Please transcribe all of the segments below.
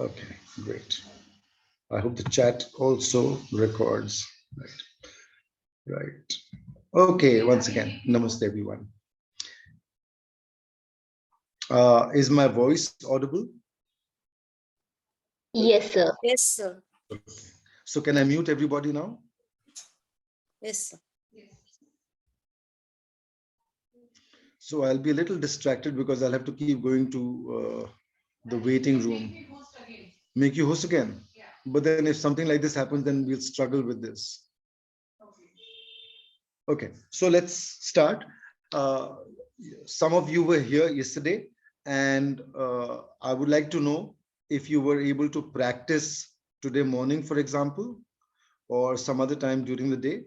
Okay, great. I hope the chat also records. Right. Right. Okay, once again, namaste everyone. Is my voice audible? Yes, sir. Yes, sir. So can I mute everybody now? Yes, sir. So I'll be a little distracted because I'll have to keep going to the waiting room. Make you host again. But then if something like this happens, then we'll struggle with this. Okay, so let's start. Some of you were here yesterday, and I would like to know if you were able to practice today morning, for example, or some other time during the day.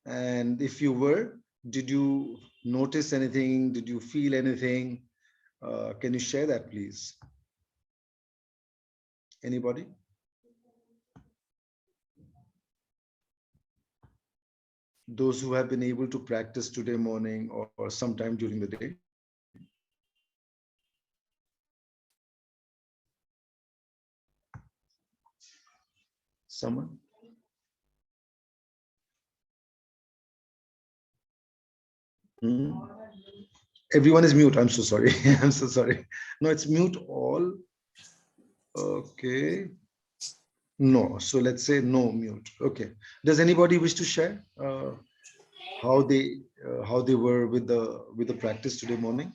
And if you were, did you notice anything? Did you feel anything? Can you share that, please? Anybody? Those who have been able to practice today morning or sometime during the day. Someone? Hmm? Everyone is mute. I'm so sorry. I'm so sorry. No, it's mute all. Okay. No. So let's say no mute. Okay. Does anybody wish to share how they were with the practice today morning?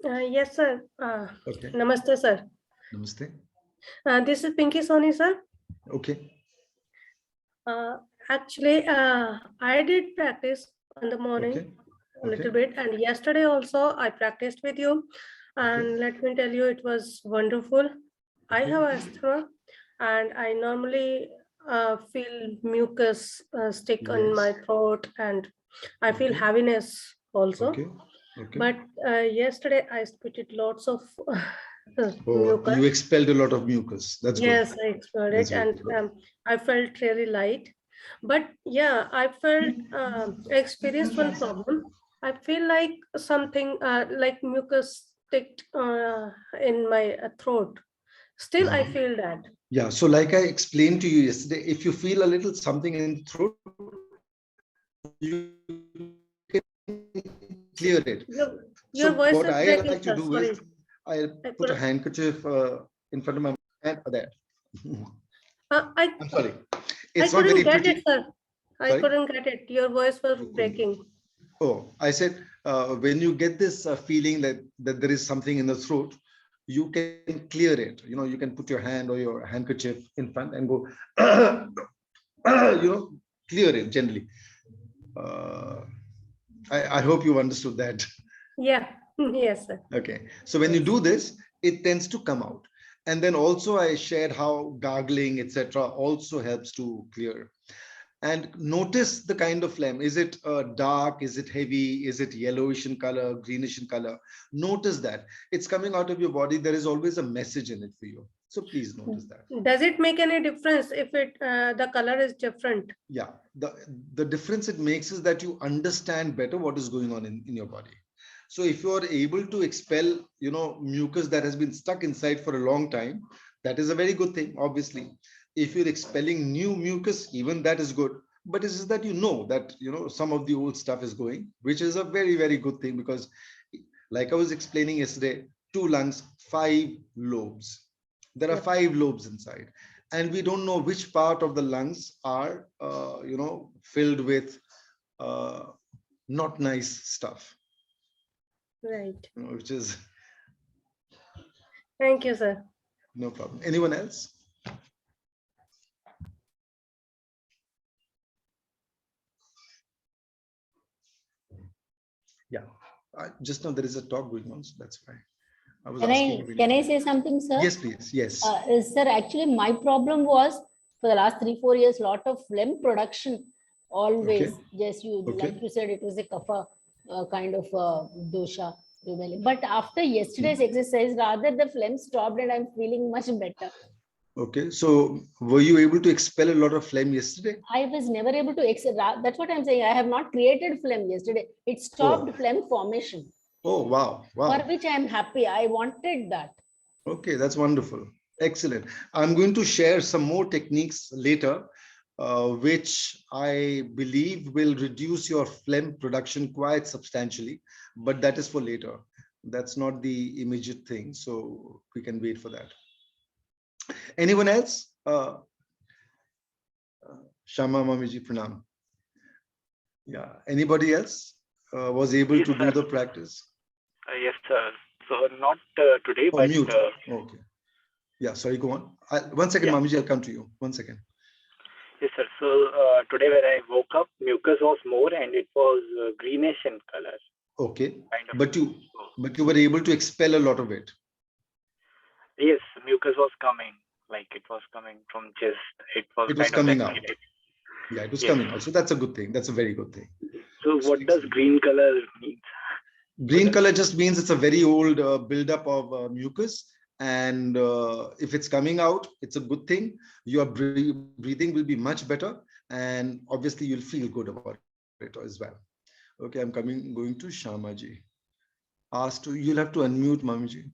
Yes, sir. Okay. Namaste, sir. Namaste. This is Pinky Soni, sir. Okay. Actually, I did practice in the morning Okay. a little Okay. bit, and yesterday also I practiced with you. And let me tell you, it was wonderful. I Okay. have asthma, and I normally feel mucus stick on my Yes. throat, and I feel Okay. heaviness also. Okay. Okay. But yesterday I spitted lots of Oh, mucus. you expelled a lot of mucus. That's good. Yes, I explored That's it, very and good. I felt really light. But yeah, I experienced one problem. I feel like something like mucus sticked in my throat. Still, I feel that. Yeah. So like I explained to you yesterday, if you feel a little something in the throat, you can clear it. Your So voice what is I like breaking, to sir. do is Sorry, I I put a couldn't. handkerchief in front of my hand there. Uh, I I'm sorry. I It's not couldn't very get it, pretty. sir. I Sorry. couldn't get it. Your voice was breaking. Oh, I said when you get this feeling that there is something in the throat, you can clear it. You know, you can put your hand or your handkerchief in front and go, clear it gently. Uh, I hope you understood that. Yeah. Yes, sir. Okay. So when you do this, it tends to come out. And then also I shared how gargling, etc., also helps to clear. And notice the kind of phlegm. Is it dark? Is it heavy? Is it yellowish in color, greenish in color? Notice that it's coming out of your body. There is always a message in it for you. So please notice that. Does it make any difference if the color is different? Yeah, the difference it makes is that you understand better what is going on in your body. So if you are able to expel, mucus that has been stuck inside for a long time, that is a very good thing, obviously. If you're expelling new mucus, even that is good. But it's just that that some of the old stuff is going, which is a very, very good thing because like I was explaining yesterday, 2 lungs, 5 lobes. There are 5 lobes inside, and we don't know which part of the lungs are, filled with uh, not nice stuff, Right. which is Thank you, sir. no problem. Anyone else? Yeah, just know there is a talk going on, so that's why I was asking. Can I say something, sir? Yes, please. Yes. Sir, actually, my problem was for the last 3-4 years, lot of phlegm production. Always, yes, like you said, it was a kapha kind of dosha. But after yesterday's exercise, rather the phlegm stopped and I'm feeling much better. Okay, so were you able to expel a lot of phlegm yesterday? I was never able to exit. That's what I'm saying. I have not created phlegm yesterday. It stopped phlegm formation. Oh, wow. Wow. For which I am happy. I wanted that. Okay, that's wonderful. Excellent. I'm going to share some more techniques later, which I believe will reduce your phlegm production quite substantially, but that is for later. That's not the immediate thing, so we can wait for that. Anyone else? Shama Mamiji Pranam. Yeah. Anybody else was able Yes, to do sir. the practice? Yes, sir. So not today, Oh, but mute. Okay. Yeah, sorry, go on. One second, yeah. Mamiji, I'll come to you. 1 second. Yes, sir. So today when I woke up, mucus was more and it was greenish in color. Okay. Kind of. But you were able to expel a lot of it. Yes, mucus was coming. Like it was coming from chest. It was kind of coming out. activated. Yeah, it was Yes. coming out. So that's a good thing. That's a very good thing. So what does green color mean? Green color just means it's a very old buildup of mucus. And if it's coming out, it's a good thing. Your breathing will be much better. And obviously you'll feel good about it as well. Okay, I'm going to Shamaji. You'll have to unmute Mamiji.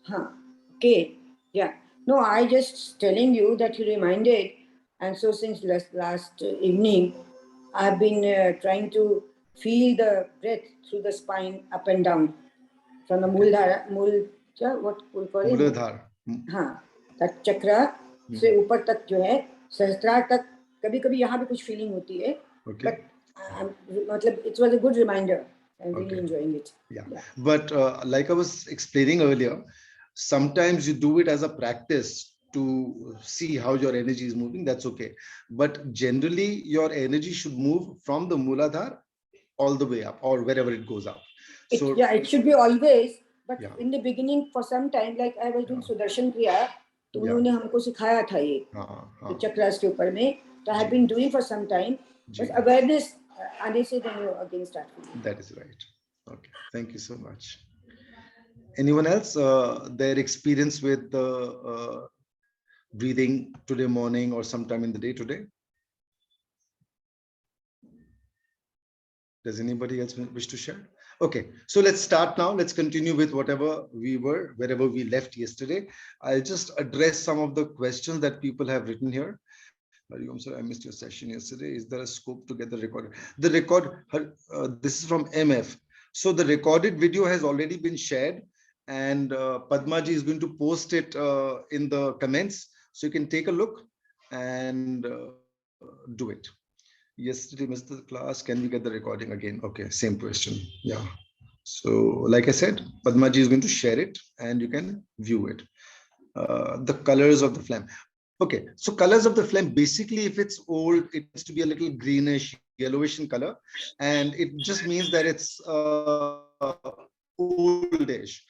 Huh. Okay. Yeah. No, I just telling you that you reminded, and so since last evening, I've been trying to feel the breath through the spine up and down from the what we call it? Muladhara. हाँ, that chakra से ऊपर तक जो है सहस्त्रार तक कभी-कभी यहाँ भी कुछ feeling होती है. Okay. But it was a good reminder. I'm really enjoying it. Yeah. But like I was explaining earlier, sometimes you do it as a practice to see how your energy is moving. That's okay. But generally, your energy should move from the Muladhara all the way up or wherever it goes up. So it should be always. But in the beginning, for some time, like I was doing Sudarshan Kriya, तो उन्होंने हमको सिखाया था ये चक्रास के ऊपर में. So I have been doing for some time. But awareness आने से then you again start. That is right. Okay, thank you so much. Anyone else? Their experience with breathing today morning or sometime in the day today? Does anybody else wish to share? Okay, so let's start now. Let's continue with wherever we left yesterday. I'll just address some of the questions that people have written here. Sir, I missed your session yesterday. Is there a scope to get the recorded? This is from MF. So the recorded video has already been shared, and Padmaji is going to post it in the comments. So you can take a look and do it. Yesterday missed the class. Can we get the recording again? Okay, same question. Yeah. So like I said, Padmaji is going to share it and you can view it. The colors of the phlegm. Okay, so colors of the phlegm, basically, if it's old, it needs to be a little greenish, yellowish in color. And it just means that it's oldish.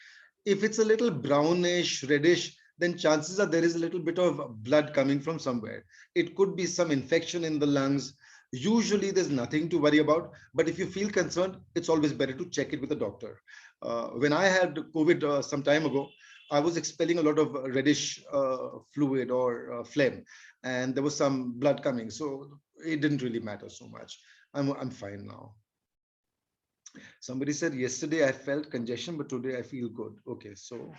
If it's a little brownish, reddish, then chances are there is a little bit of blood coming from somewhere. It could be some infection in the lungs. Usually there's nothing to worry about, but if you feel concerned, it's always better to check it with a doctor. When I had COVID some time ago, I was expelling a lot of reddish fluid or phlegm, and there was some blood coming. So it didn't really matter so much. I'm fine now. Somebody said yesterday I felt congestion, but today I feel good. Okay, so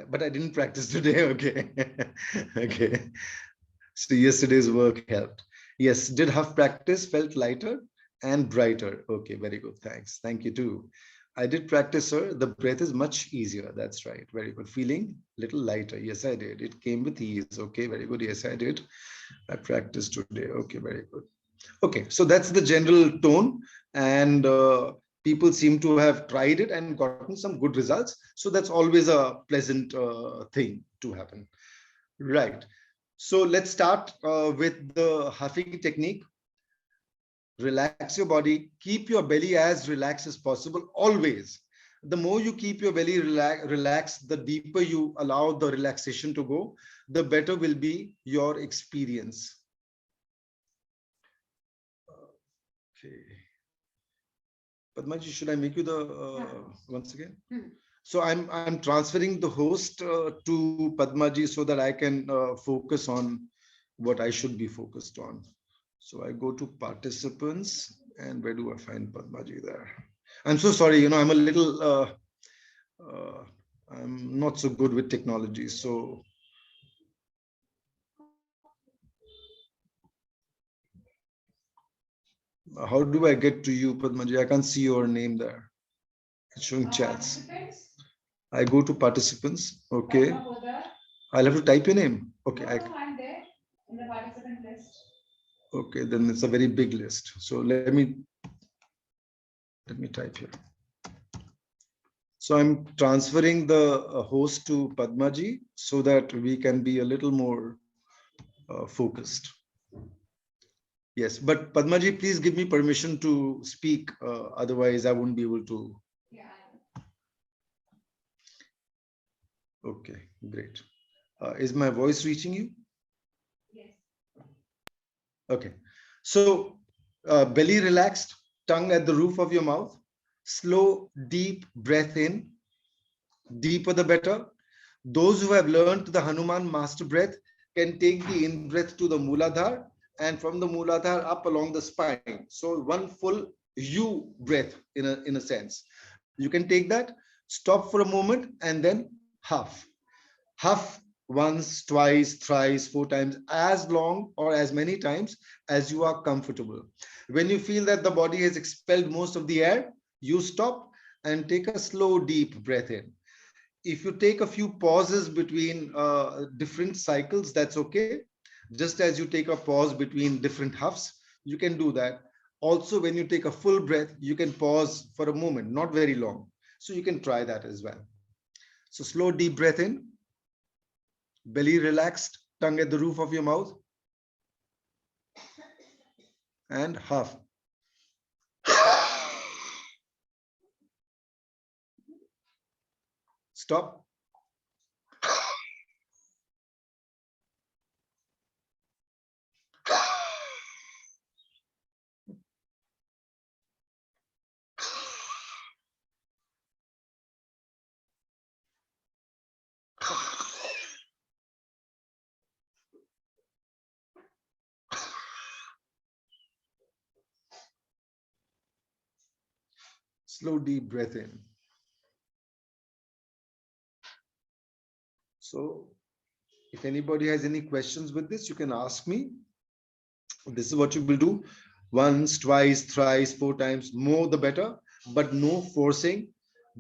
but I didn't practice today. Okay. Okay. So yesterday's work helped. Yes, did have practice, felt lighter and brighter. Okay, very good. Thanks. Thank you too. I did practice, sir. The breath is much easier. That's right. Very good. Feeling little lighter. Yes, I did. It came with ease. Okay, very good. Yes, I did. I practiced today. Okay, very good. Okay, so that's the general tone, and people seem to have tried it and gotten some good results. So that's always a pleasant thing to happen. Right. So let's start with the huffing technique. Relax your body, keep your belly as relaxed as possible, always. The more you keep your belly relaxed, the deeper you allow the relaxation to go, the better will be your experience. Okay. Padmaji, should I make you the once again? So I'm transferring the host to Padmaji so that I can focus on what I should be focused on. So I go to participants, and where do I find Padmaji there? I'm so sorry, I'm a little I'm not so good with technology, so how do I get to you, Padmaji? I can't see your name there. It's showing chats. I go to participants. Okay. I'll have to type your name. Okay. Okay, then it's a very big list. So let me type here. So I'm transferring the host to Padmaji so that we can be a little more focused. Yes, but Padmaji, please give me permission to speak. Otherwise, I won't be able to. Okay, great. Is my voice reaching you? Yes. Okay. So belly relaxed, tongue at the roof of your mouth. Slow, deep breath in. Deeper the better. Those who have learned the Hanuman master breath can take the in breath to the Mooladhara and from the Mooladhara up along the spine. So one full U breath in a sense. You can take that, stop for a moment, and then huff. Huff once, twice, thrice, 4 times, as long or as many times as you are comfortable. When you feel that the body has expelled most of the air, you stop and take a slow, deep breath in. If you take a few pauses between different cycles, that's okay. Just as you take a pause between different huffs, you can do that. Also, when you take a full breath, you can pause for a moment, not very long. So you can try that as well. So slow, deep breath in. Belly relaxed, tongue at the roof of your mouth. And huff. Stop. Slow, deep breath in. So if anybody has any questions with this, you can ask me. This is what you will do. Once, twice, thrice, 4 times, more the better, but no forcing.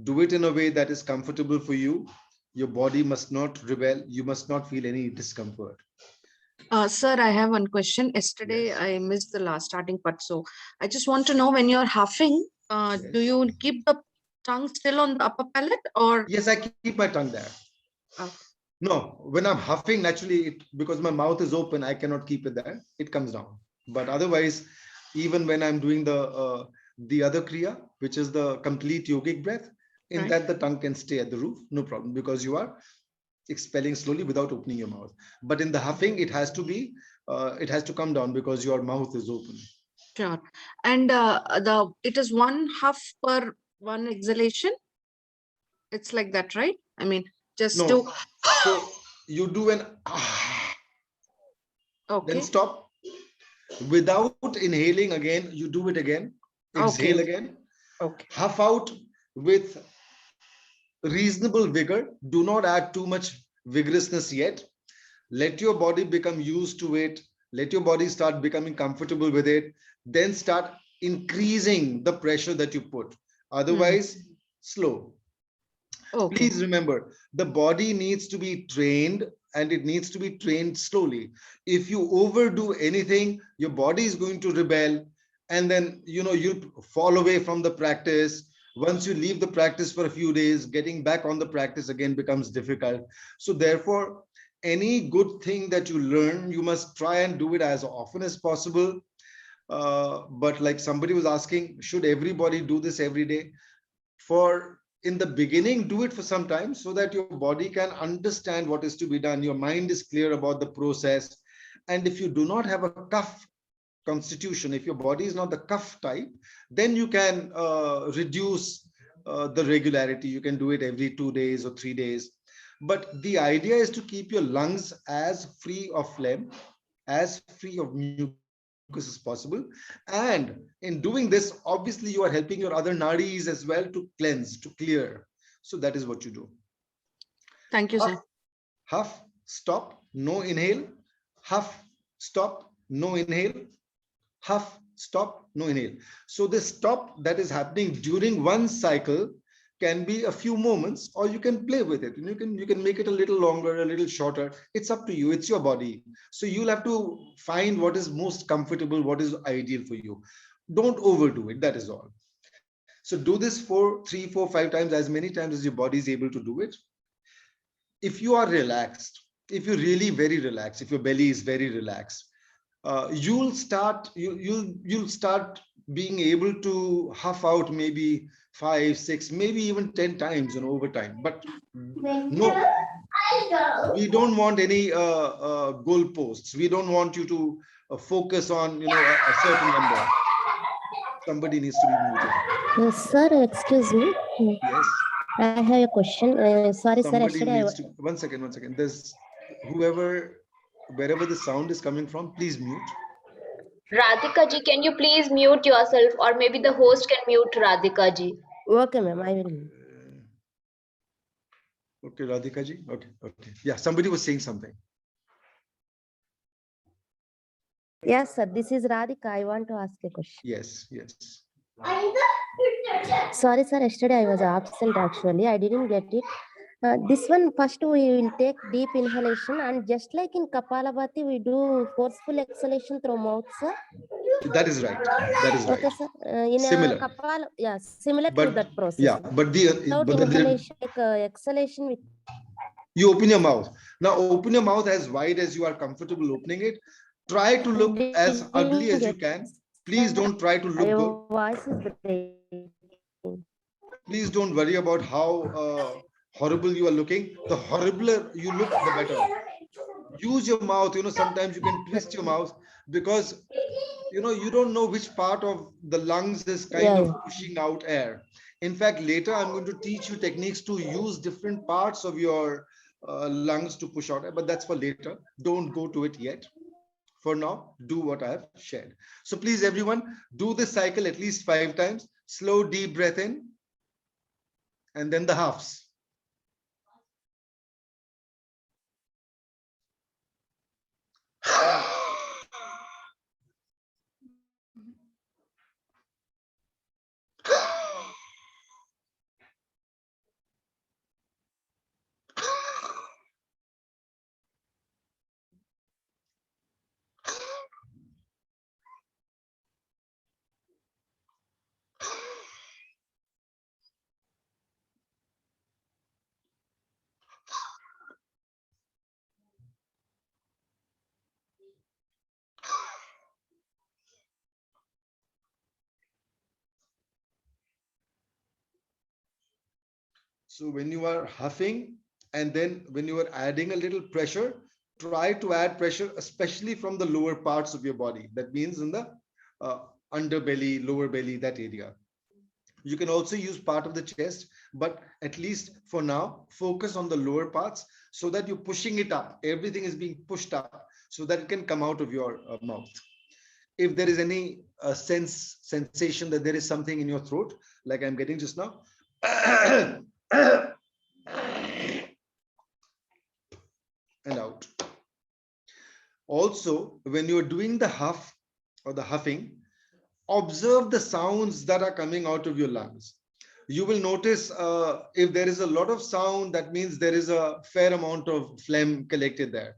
Do it in a way that is comfortable for you. Your body must not rebel. You must not feel any discomfort. Sir, I have one question. Yesterday, Yes. I missed the last starting part. So I just want to know, when you're huffing, do Yes. you keep the tongue still on the upper palate, or? Yes, I keep my tongue there. Okay. No, when I'm huffing, naturally, because my mouth is open, I cannot keep it there. It comes down. But otherwise, even when I'm doing the other kriya, which is the complete yogic breath, in Right. that the tongue can stay at the roof, no problem, because you are expelling slowly without opening your mouth. But in the huffing, it has to be, it has to come down because your mouth is open. Sure. And it is 1 huff per 1 exhalation. It's like that, right? I mean, just No, to. so you do an Okay. then stop. Without inhaling again, you do it again. Exhale Okay. again. Okay. Huff out with reasonable vigor. Do not add too much vigorousness yet. Let your body become used to it. Let your body start becoming comfortable with it. Then start increasing the pressure that you put. Otherwise, slow. Okay. Please remember, the body needs to be trained, and it needs to be trained slowly. If you overdo anything, your body is going to rebel, and then you'll fall away from the practice. Once you leave the practice for a few days, getting back on the practice again becomes difficult. So therefore, any good thing that you learn, you must try and do it as often as possible. But like somebody was asking, should everybody do this every day? For in the beginning, do it for some time so that your body can understand what is to be done. Your mind is clear about the process. And if you do not have a kapha constitution, if your body is not the kapha type, then you can reduce the regularity. You can do it every 2 days or 3 days. But the idea is to keep your lungs as free of phlegm, as free of mucus as possible. And in doing this, obviously you are helping your other nadis as well to cleanse, to clear. So that is what you do. Thank you, sir. Huff, stop, no inhale. Huff, stop, no inhale. Huff, stop, no inhale. So this stop that is happening during one cycle can be a few moments, or you can play with it. You can make it a little longer, a little shorter. It's up to you. It's your body. So you'll have to find what is most comfortable, what is ideal for you. Don't overdo it. That is all. So do this for 3, 4, 5 times, as many times as your body is able to do it. If you are relaxed, if you're really very relaxed, if your belly is very relaxed, you'll start being able to huff out maybe 5, 6, maybe even 10 times, over time. But no, we don't want any goalposts. We don't want you to focus on a certain number. Somebody needs to be muted. Sir, excuse me. Yes. I have a question. Sorry, sir. Somebody Yesterday needs to. One second. There's wherever the sound is coming from, please mute. Radhika ji, can you please mute yourself, or maybe the host can mute Radhika ji? Okay, ma'am. I will. Okay, Radhika ji. Okay. Yeah, somebody was saying something. Yes, sir. This is Radhika. I want to ask a question. Yes. Sorry, sir. Yesterday I was absent actually. I didn't get it. This one, first we will take deep inhalation, and just like in Kapalabhati, we do forceful exhalation through mouth, sir. That is right. Okay, sir. In similar. Kapala, yeah, similar to that process. Yeah, but inhalation, exhalation with. You open your mouth. Now open your mouth as wide as you are comfortable opening it. Try to look as ugly as you can. Please don't try to look good. Voice is breaking. Please don't worry about how horrible you are looking. The horribler you look, the better. Use your mouth. Sometimes you can twist your mouth, because you don't know which part of the lungs is kind of pushing out air. In fact, later I'm going to teach you techniques to use different parts of your lungs to push out air, but that's for later. Don't go to it yet. For now, do what I have shared. So please, everyone, do this cycle at least 5 times. Slow, deep breath in, and then the huffs. So when you are huffing, and then when you are adding a little pressure, try to add pressure, especially from the lower parts of your body. That means in the underbelly, lower belly, that area. You can also use part of the chest, but at least for now, focus on the lower parts so that you're pushing it up. Everything is being pushed up so that it can come out of your mouth. If there is any sensation that there is something in your throat, like I'm getting just now, and out. Also, when you're doing the huff or the huffing, observe the sounds that are coming out of your lungs. You will notice if there is a lot of sound, that means there is a fair amount of phlegm collected there.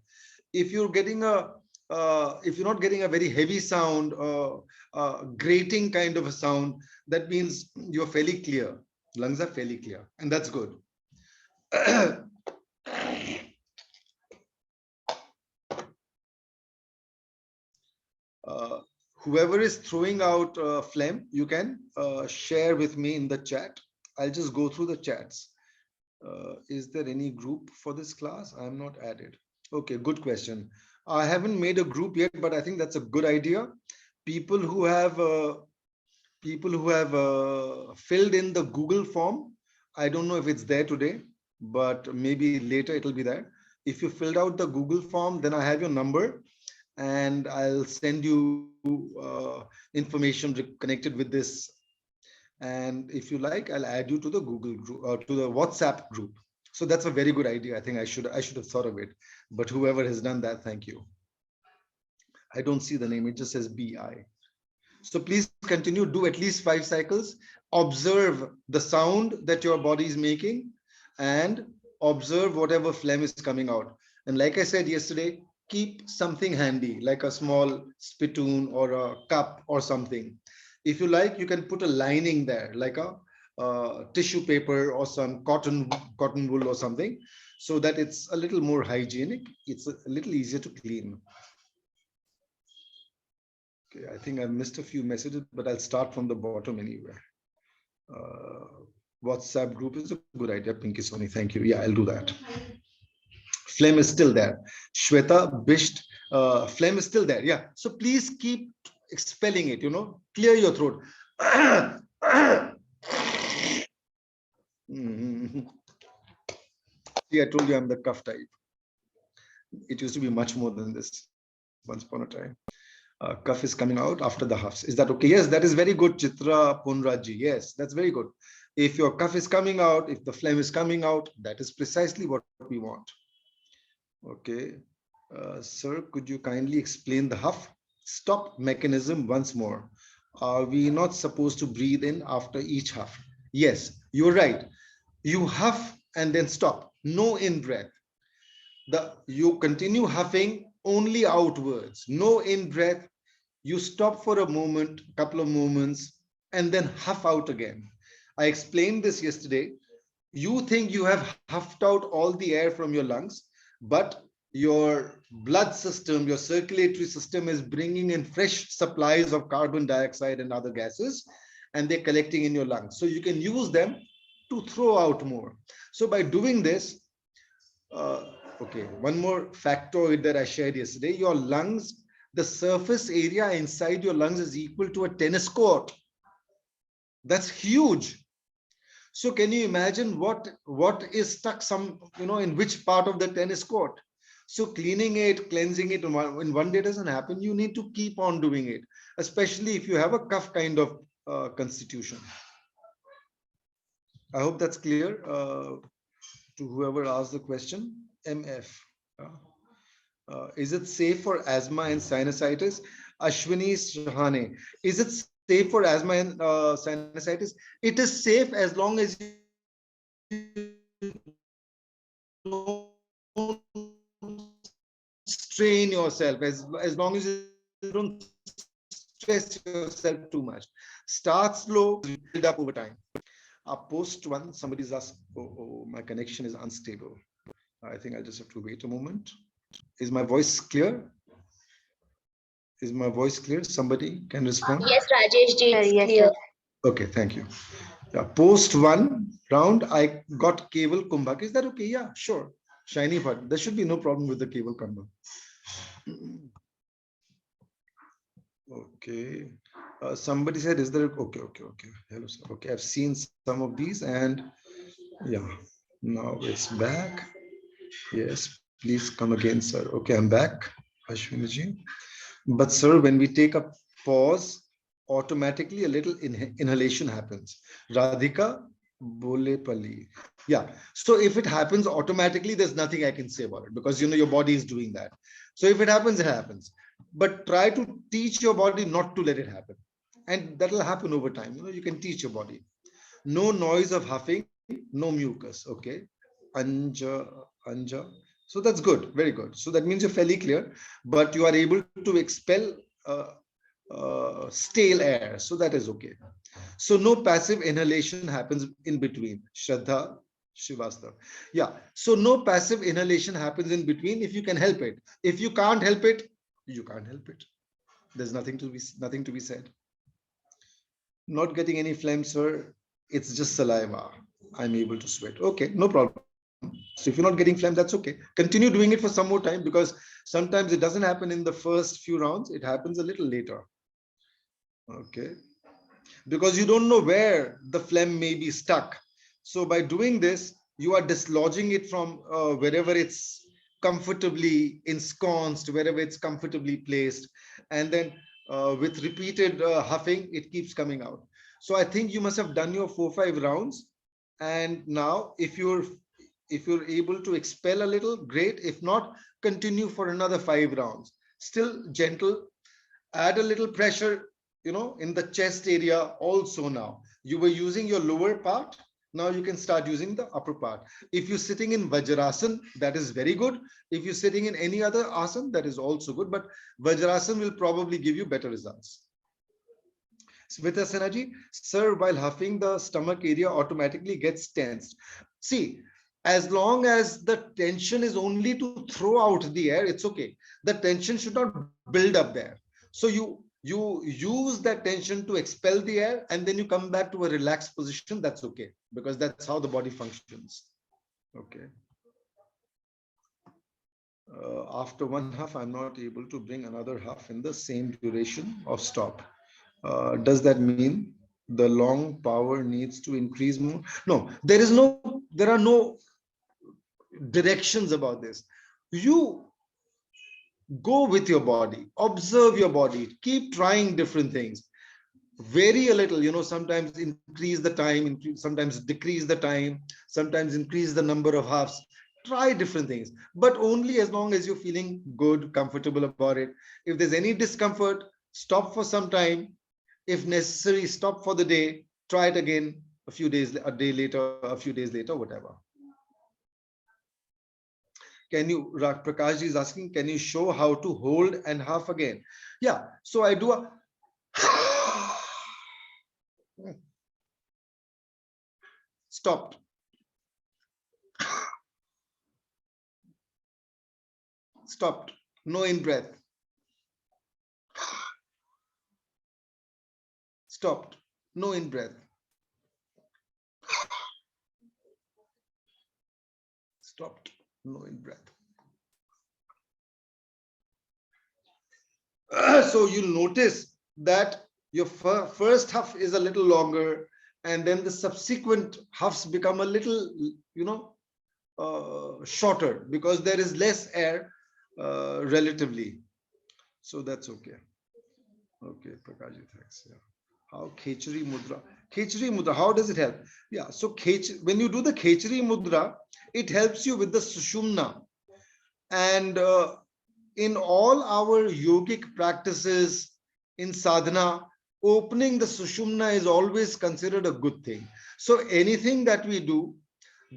If you're getting if you're not getting a very heavy sound, grating kind of a sound, that means you're fairly clear. Lungs are fairly clear, and that's good. Whoever is throwing out phlegm, you can share with me in the chat. I'll just go through the chats. Is there any group for this class? I'm not added. Okay, good question. I haven't made a group yet, but I think that's a good idea. People who have filled in the Google form, I don't know if it's there today, but maybe later it'll be there. If you filled out the Google form, then I have your number, and I'll send you information connected with this. And if you like, I'll add you to the Google group or to the WhatsApp group. So that's a very good idea. I think I should have thought of it. But whoever has done that, thank you. I don't see the name. It just says BI. So please continue. Do at least 5 cycles. Observe the sound that your body is making and observe whatever phlegm is coming out. And like I said yesterday, keep something handy, like a small spittoon or a cup or something. If you like, you can put a lining there, like a tissue paper or some cotton wool or something, so that it's a little more hygienic. It's a little easier to clean. Okay, I think I missed a few messages, but I'll start from the bottom anyway. WhatsApp group is a good idea, Pinky Soni. Thank you. Yeah, I'll do that. Phlegm is still there. Shweta, Bisht, phlegm is still there. Yeah. So please keep expelling it, clear your throat. See, I told you I'm the cough type. It used to be much more than this once upon a time. Cough is coming out after the huffs. Is that okay? Yes, that is very good, Chitra Punraji. Yes, that's very good. If your cough is coming out, if the phlegm is coming out, that is precisely what we want. Okay. Sir, could you kindly explain the huff stop mechanism once more? Are we not supposed to breathe in after each huff? Yes, you're right. You huff and then stop. No in breath. You continue huffing only outwards. No in breath. You stop for a moment, couple of moments, and then huff out again. I explained this yesterday. You think you have huffed out all the air from your lungs, but your blood system, your circulatory system is bringing in fresh supplies of carbon dioxide and other gases, and they're collecting in your lungs. So you can use them to throw out more. So by doing this, okay, one more factoid that I shared yesterday, your lungs, the surface area inside your lungs is equal to a tennis court. That's huge. So can you imagine what is stuck in which part of the tennis court? So cleaning it, cleansing it in one day doesn't happen. You need to keep on doing it, especially if you have a cough kind of constitution. I hope that's clear to whoever asked the question. MF. Is it safe for asthma and sinusitis? Ashwini Shahane. Is it safe for asthma and sinusitis? It is safe as long as you don't strain yourself, as long as you don't stress yourself too much. Start slow, build up over time. Post one, somebody's asked, oh, my connection is unstable. I think I'll just have to wait a moment. Is my voice clear? Is my voice clear? Somebody can respond. Yes, Rajesh ji, it's clear. Okay, thank you. Yeah, post one round, I got cable kumbhak. Is that okay? Yeah, sure. Shiny part. There should be no problem with the cable kumbhak. Okay. Somebody said, is there? Okay. Hello, sir. Okay, I've seen some of these, and yeah, now it's back. Yes, please come again, sir. Okay, I'm back, Ashwini ji. But sir, when we take a pause, automatically a little inhalation happens. Radhika Bolepalli. Yeah. So if it happens automatically, there's nothing I can say about it, because your body is doing that. So if it happens, it happens. But try to teach your body not to let it happen. And that will happen over time. You can teach your body. No noise of huffing, no mucus. Okay. Anja. So that's good. Very good. So that means you're fairly clear, but you are able to expel stale air. So that is okay. So no passive inhalation happens in between. Shraddha Srivastav. Yeah. So no passive inhalation happens in between if you can help it. If you can't help it, you can't help it. There's nothing to be said. Not getting any phlegm, sir. It's just saliva. I'm able to sweat. Okay, no problem. So if you're not getting phlegm, that's okay. Continue doing it for some more time, because sometimes it doesn't happen in the first few rounds. It happens a little later. Okay. Because you don't know where the phlegm may be stuck. So by doing this, you are dislodging it from wherever it's comfortably ensconced, wherever it's comfortably placed. And then with repeated huffing, it keeps coming out. So I think you must have done your 4-5 rounds. And now if you're if you're able to expel a little, great. If not, continue for another 5 rounds. Still gentle. Add a little pressure, in the chest area also. Now you were using your lower part. Now you can start using the upper part. If you're sitting in Vajrasana, that is very good. If you're sitting in any other asana, that is also good. But Vajrasana will probably give you better results. Smita Senaji, sir, while huffing, the stomach area automatically gets tensed. See, as long as the tension is only to throw out the air, it's okay. The tension should not build up there. So you use that tension to expel the air, and then you come back to a relaxed position. That's okay, because that's how the body functions. Okay. After one half, I'm not able to bring another half in the same duration of stop. Does that mean the long power needs to increase more? No, there are no directions about this. You go with your body, observe your body, keep trying different things. Vary a little, sometimes increase the time, sometimes decrease the time, sometimes increase the number of halves. Try different things, but only as long as you're feeling good, comfortable about it. If there's any discomfort, stop for some time. If necessary, stop for the day, try it again a few days later, whatever. Can you, Prakash is asking, can you show how to hold and half again? Yeah, so I do a stopped. Stopped. No in breath. Stopped. No in breath. Stopped. No in breath. So you'll notice that your first huff is a little longer, and then the subsequent huffs become a little, shorter, because there is less air relatively. So that's okay. Okay, Prakash, thanks. Yeah. How Khechari Mudra? Khechari Mudra, how does it help? Yeah, so when you do the Khechari Mudra, it helps you with the Sushumna. And in all our yogic practices, in sadhana, opening the Sushumna is always considered a good thing. So anything that we do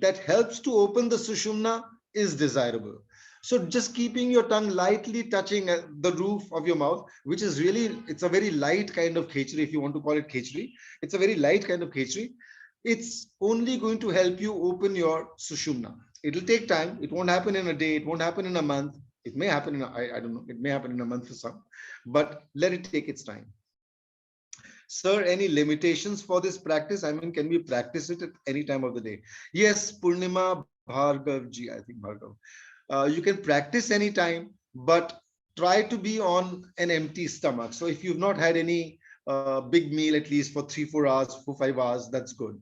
that helps to open the Sushumna is desirable. So just keeping your tongue lightly touching the roof of your mouth, which is really, it's a very light kind of Khechari, if you want to call it Khechari. It's a very light kind of Khechari. It's only going to help you open your Sushumna. It'll take time. It won't happen in a day. It won't happen in a month. It may happen in, I don't know, it may happen in a month for some, but let it take its time. Sir, any limitations for this practice? I mean, can we practice it at any time of the day? Yes, Purnima Bhargav ji, I think Bhargav. You can practice anytime, but try to be on an empty stomach. So if you've not had any big meal, at least for 3-4 hours, 4-5 hours, that's good.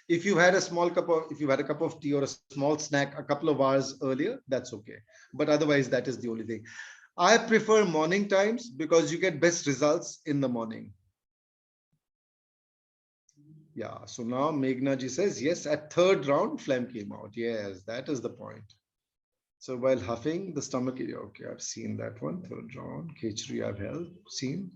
If you had a cup of tea or a small snack a couple of hours earlier, that's okay. But otherwise, that is the only thing. I prefer morning times because you get best results in the morning. Yeah, so now Meghna ji says, yes, at third round, phlegm came out. Yes, that is the point. So while huffing, the stomach area, okay, I've seen that one. Third round, Khechari I've held, seen.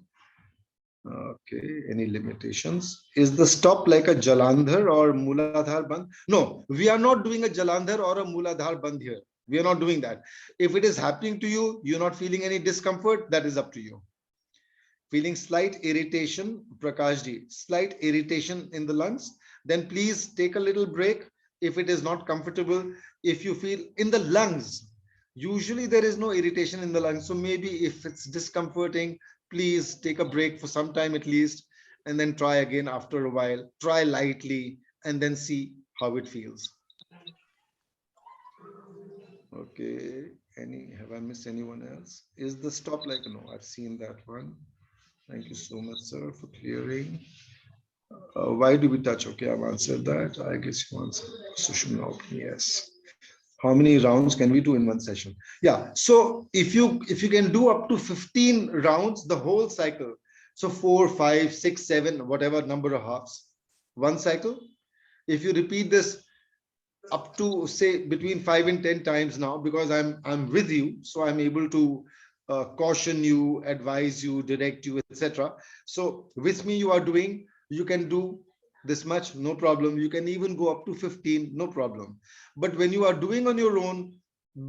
Okay, any limitations? Is the stop like a Jalandhar or Mooladhar Bandh? No, we are not doing a Jalandhar or a Mooladhar Bandh here. We are not doing that. If it is happening to you, you're not feeling any discomfort, that is up to you. Feeling slight irritation, Prakash ji, slight irritation in the lungs, then please take a little break. If it is not comfortable, if you feel in the lungs, usually there is no irritation in the lungs. So maybe if it's discomforting, please take a break for some time at least, and then try again after a while. Try lightly and then see how it feels. Okay, have I missed anyone else? Is the stop like, no, I've seen that one. Thank you so much, sir, for clearing. Why do we touch? Okay, I've answered that. I guess you answered. Sushumna open, yes. How many rounds can we do in one session? Yeah, so if you can do up to 15 rounds, the whole cycle. So 4, 5, 6, 7, whatever number of halves, one cycle. If you repeat this up to say between 5 and 10 times now, because I'm with you, so I'm able to caution you, advise you, direct you, etc. So with me you are doing, you can do this much, no problem. You can even go up to 15, no problem. But when you are doing on your own,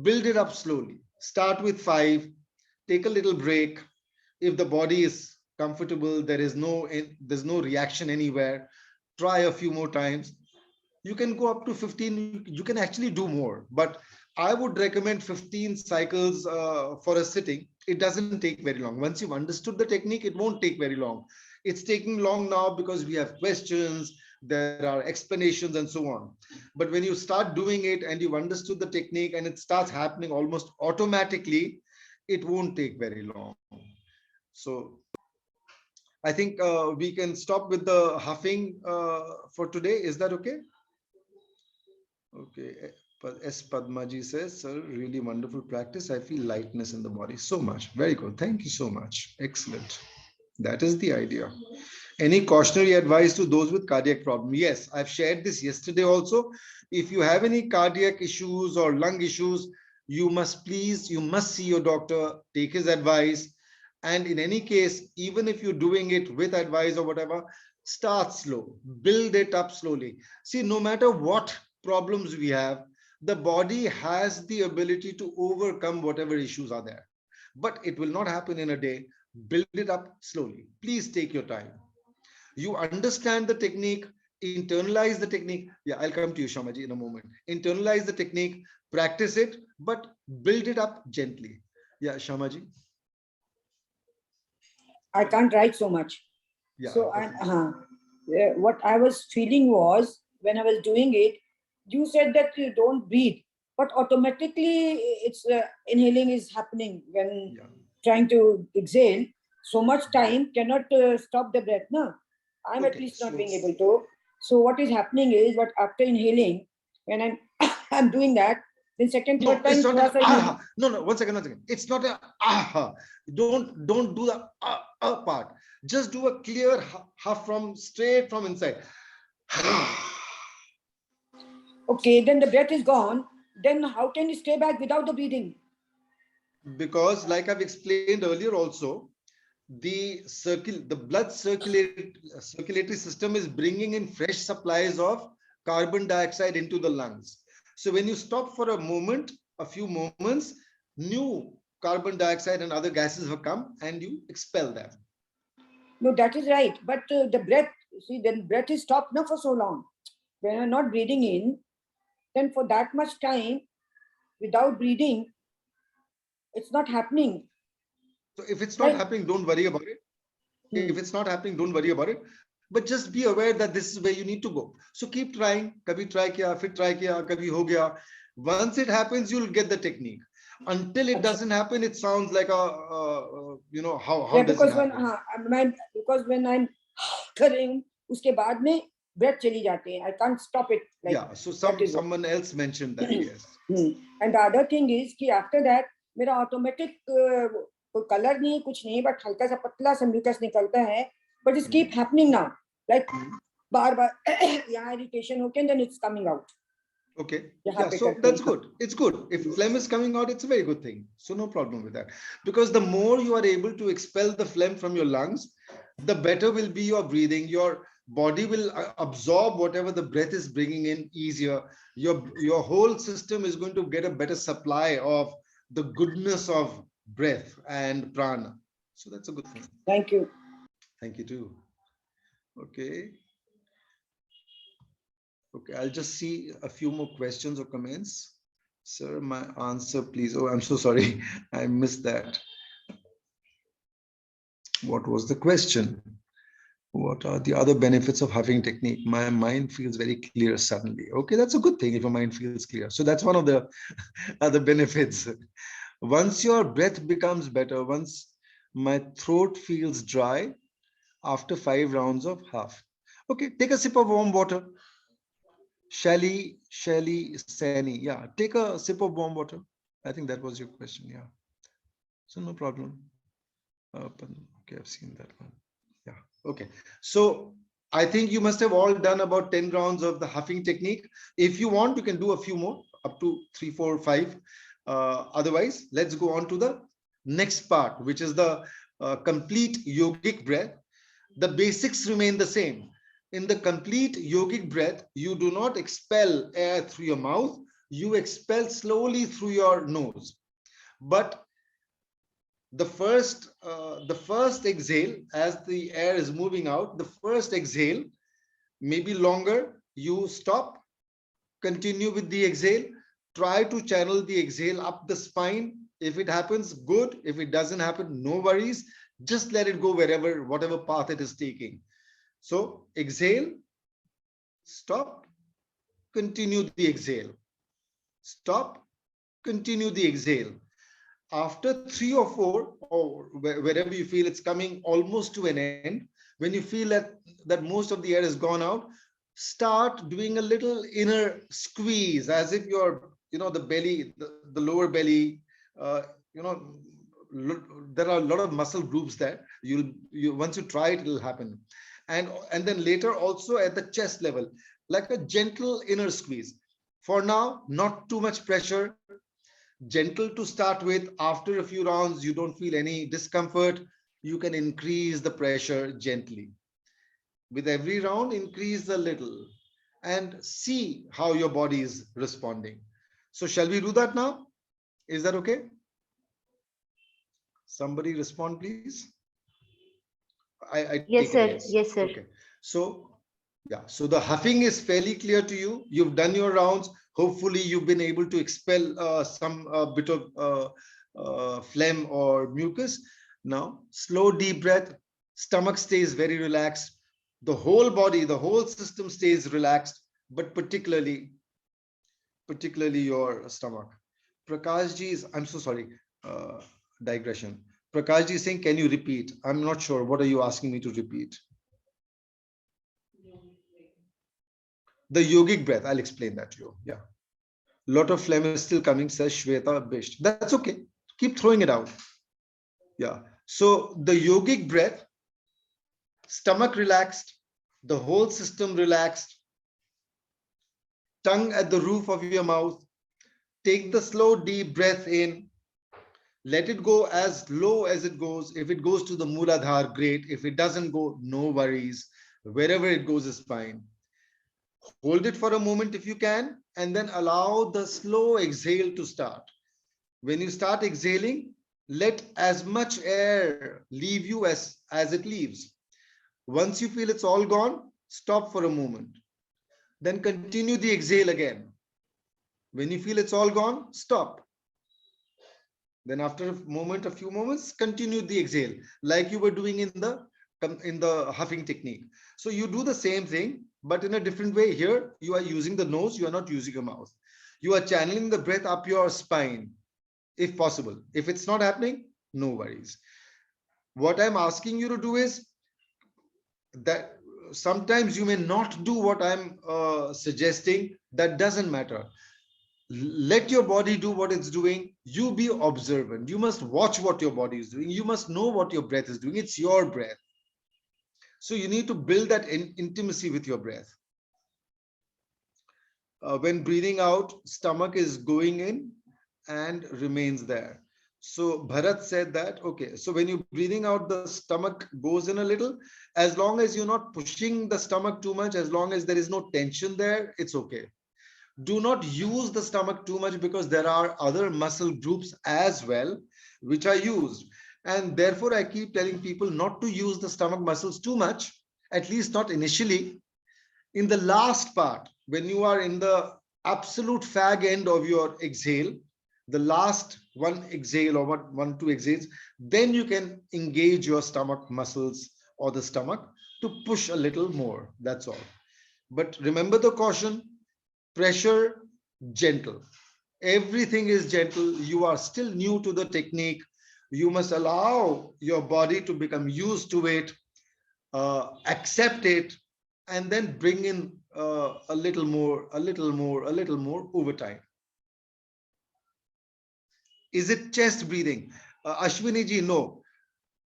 build it up slowly. Start with 5, take a little break. If the body is comfortable, there's no reaction anywhere, try a few more times. You can go up to 15. You can actually do more, but I would recommend 15 cycles for a sitting. It doesn't take very long. Once you've understood the technique, it won't take very long. It's taking long now because we have questions, there are explanations and so on. But when you start doing it and you've understood the technique and it starts happening almost automatically, it won't take very long. So I think we can stop with the huffing for today. Is that okay? Okay. S. Padmaji says, sir, really wonderful practice. I feel lightness in the body so much. Very good. Thank you so much. Excellent. That is the idea. Any cautionary advice to those with cardiac problem? Yes, I've shared this yesterday also. If you have any cardiac issues or lung issues, you must see your doctor, take his advice. And in any case, even if you're doing it with advice or whatever, start slow, build it up slowly. See, no matter what problems we have, the body has the ability to overcome whatever issues are there. But it will not happen in a day. Build it up slowly. Please take your time. You understand the technique, internalize the technique. Yeah, I'll come to you, Shamaji, in a moment. Internalize the technique, practice it, but build it up gently. Yeah, Shamaji. I can't write so much. Yeah, so okay. What I was feeling was, when I was doing it, you said that you don't breathe, but automatically it's inhaling is happening when trying to exhale. So much time cannot stop the breath. No, I'm at least not being able to. So what is happening is, what after inhaling, when I'm I'm doing that, then second, third time. It's not no, 1 second. It's not a aha. Don't do the part. Just do a clear huff from straight from inside. Okay, then the breath is gone. Then how can you stay back without the breathing? Because like I've explained earlier also, the blood circulatory system is bringing in fresh supplies of carbon dioxide into the lungs. So when you stop for a few moments, new carbon dioxide and other gases have come and you expel them. No, that is right. But the breath, see, then breath is stopped now for so long. When I'm not breathing in, then for that much time, without breathing, it's not happening. So if it's not happening, don't worry about it. If it's not happening, don't worry about it. But just be aware that this is where you need to go. So keep trying. Kabhi try kiya, fir try kiya, kabhi ho gaya. Once it happens, you'll get the technique. Until it doesn't happen, it sounds like how does it happen? Because when I'm करें, उसके बाद में breath चली जाती है. I can't stop it. Yeah. So someone else mentioned that. Yes. And the other thing is कि after that मेरा automatic कोई color नहीं, कुछ नहीं, but हल्का सा पतला सा mucus निकलता है. But it keep happening now. Like बार यहाँ irritation होके, and then it's coming out. Okay. Yeah, so that's good. It's good. If phlegm is coming out, it's a very good thing. So no problem with that. Because the more you are able to expel the phlegm from your lungs, the better will be your breathing. Your body will absorb whatever the breath is bringing in easier. Your whole system is going to get a better supply of the goodness of breath and prana. So that's a good thing. Thank you. Thank you too. Okay. Okay, I'll just see a few more questions or comments. Sir, my answer, please. Oh, I'm so sorry. I missed that. What was the question? What are the other benefits of huffing technique? My mind feels very clear suddenly. Okay, that's a good thing if your mind feels clear. So that's one of the other benefits. Once your breath becomes better, once my throat feels dry after 5 rounds of huff. Okay, take a sip of warm water. Shelly, Sani. Yeah, take a sip of warm water. I think that was your question. Yeah. So no problem. Okay, I've seen that one. Yeah. Okay. So I think you must have all done about 10 rounds of the huffing technique. If you want, you can do a few more, up to 3, 4, 5. Otherwise, let's go on to the next part, which is the complete yogic breath. The basics remain the same. In the complete yogic breath, you do not expel air through your mouth, you expel slowly through your nose. But the first exhale, as the air is moving out, the first exhale may be longer. You stop, continue with the exhale, try to channel the exhale up the spine. If it happens, good. If it doesn't happen, no worries. Just let it go wherever, whatever path it is taking. So exhale, stop, continue the exhale, stop, continue the exhale. After 3 or 4, or wherever you feel it's coming almost to an end, when you feel that most of the air has gone out, start doing a little inner squeeze, as if your, the belly, the lower belly, there are a lot of muscle groups there. Once you try it, it'll happen. And then later also at the chest level, like a gentle inner squeeze. For now, not too much pressure, gentle to start with. After a few rounds, you don't feel any discomfort, you can increase the pressure gently. With every round, increase a little and see how your body is responding. So shall we do that now? Is that okay? Somebody respond, please. Yes, sir. Yes, sir. Okay. So, yeah. So the huffing is fairly clear to you. You've done your rounds. Hopefully, you've been able to expel some bit of phlegm or mucus. Now, slow, deep breath. Stomach stays very relaxed. The whole body, the whole system stays relaxed, but particularly your stomach. Prakash ji is, I'm so sorry, digression. Prakash ji is saying, can you repeat? I'm not sure. What are you asking me to repeat? The yogic breath, I'll explain that to you. Yeah. Lot of phlegm is still coming, says Shweta Bisht. That's okay. Keep throwing it out. Yeah. So the yogic breath, stomach relaxed, the whole system relaxed, tongue at the roof of your mouth. Take the slow, deep breath in. Let it go as low as it goes. If it goes to the Mooladhara, great. If it doesn't go, no worries. Wherever it goes is fine. Hold it for a moment if you can, and then allow the slow exhale to start. When you start exhaling, let as much air leave you as it leaves. Once you feel it's all gone, stop for a moment. Then continue the exhale again. When you feel it's all gone, stop. Then after a moment, a few moments, continue the exhale like you were doing in the huffing technique. So you do the same thing, but in a different way. Here, you are using the nose, you are not using your mouth. You are channeling the breath up your spine, if possible. If it's not happening, no worries. What I'm asking you to do is that sometimes you may not do what I'm suggesting. That doesn't matter. Let your body do what it's doing. You be observant. You must watch what your body is doing. You must know what your breath is doing. It's your breath. So you need to build that intimacy with your breath. When breathing out, stomach is going in and remains there. So Bharat said that, okay, so when you're breathing out, the stomach goes in a little. As long as you're not pushing the stomach too much, as long as there is no tension there, it's okay. Do not use the stomach too much, because there are other muscle groups as well which are used. And therefore, I keep telling people not to use the stomach muscles too much, at least not initially. In the last part, when you are in the absolute fag end of your exhale, the last one exhale or one, two exhales, then you can engage your stomach muscles or the stomach to push a little more. That's all. But remember the caution. Pressure, gentle. Everything is gentle. You are still new to the technique. You must allow your body to become used to it, accept it, and then bring in a little more over time. Is it chest breathing? Ashwini ji, no.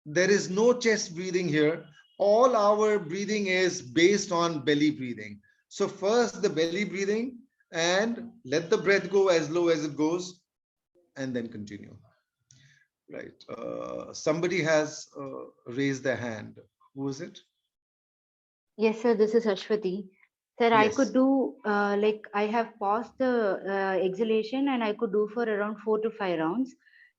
There is no chest breathing here. all our breathing is based on belly breathing. So first the belly breathing, and let the breath go as low as it goes, and then continue. Right. Somebody has raised their hand. Who is it? Yes, sir, this is Ashwati. Sir, I Yes. could do like I have paused the exhalation and I could do for around 4 to 5 rounds.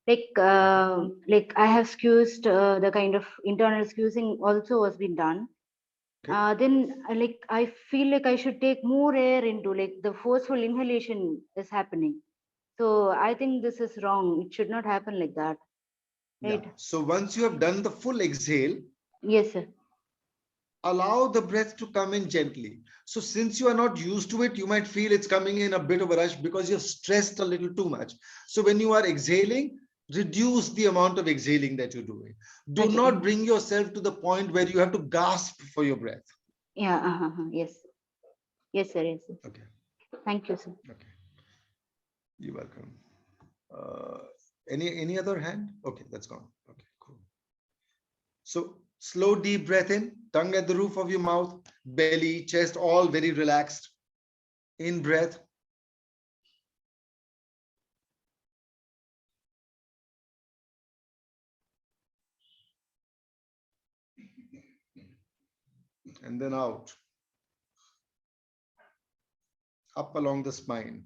Like I have squeezed the kind of internal squeezing also was been done. Okay. Then like I feel like I should take more air into like the forceful inhalation is happening. So I think this is wrong. It should not happen like that. Right? Yeah. So once you have done the full exhale, Yes, sir. allow the breath to come in gently. So since you are not used to it, you might feel it's coming in a bit of a rush because you're stressed a little too much. So when you are exhaling, reduce the amount of exhaling that you're doing. Do Okay. not bring yourself to the point where you have to gasp for your breath. Yeah. Yes. Yes, sir. Yes, sir. Okay. Thank you, sir. Okay. You're welcome. Any other hand? Okay, that's gone. Okay, cool. So slow, deep breath in, tongue at the roof of your mouth, belly, chest, all very relaxed. In breath. And then out. Up along the spine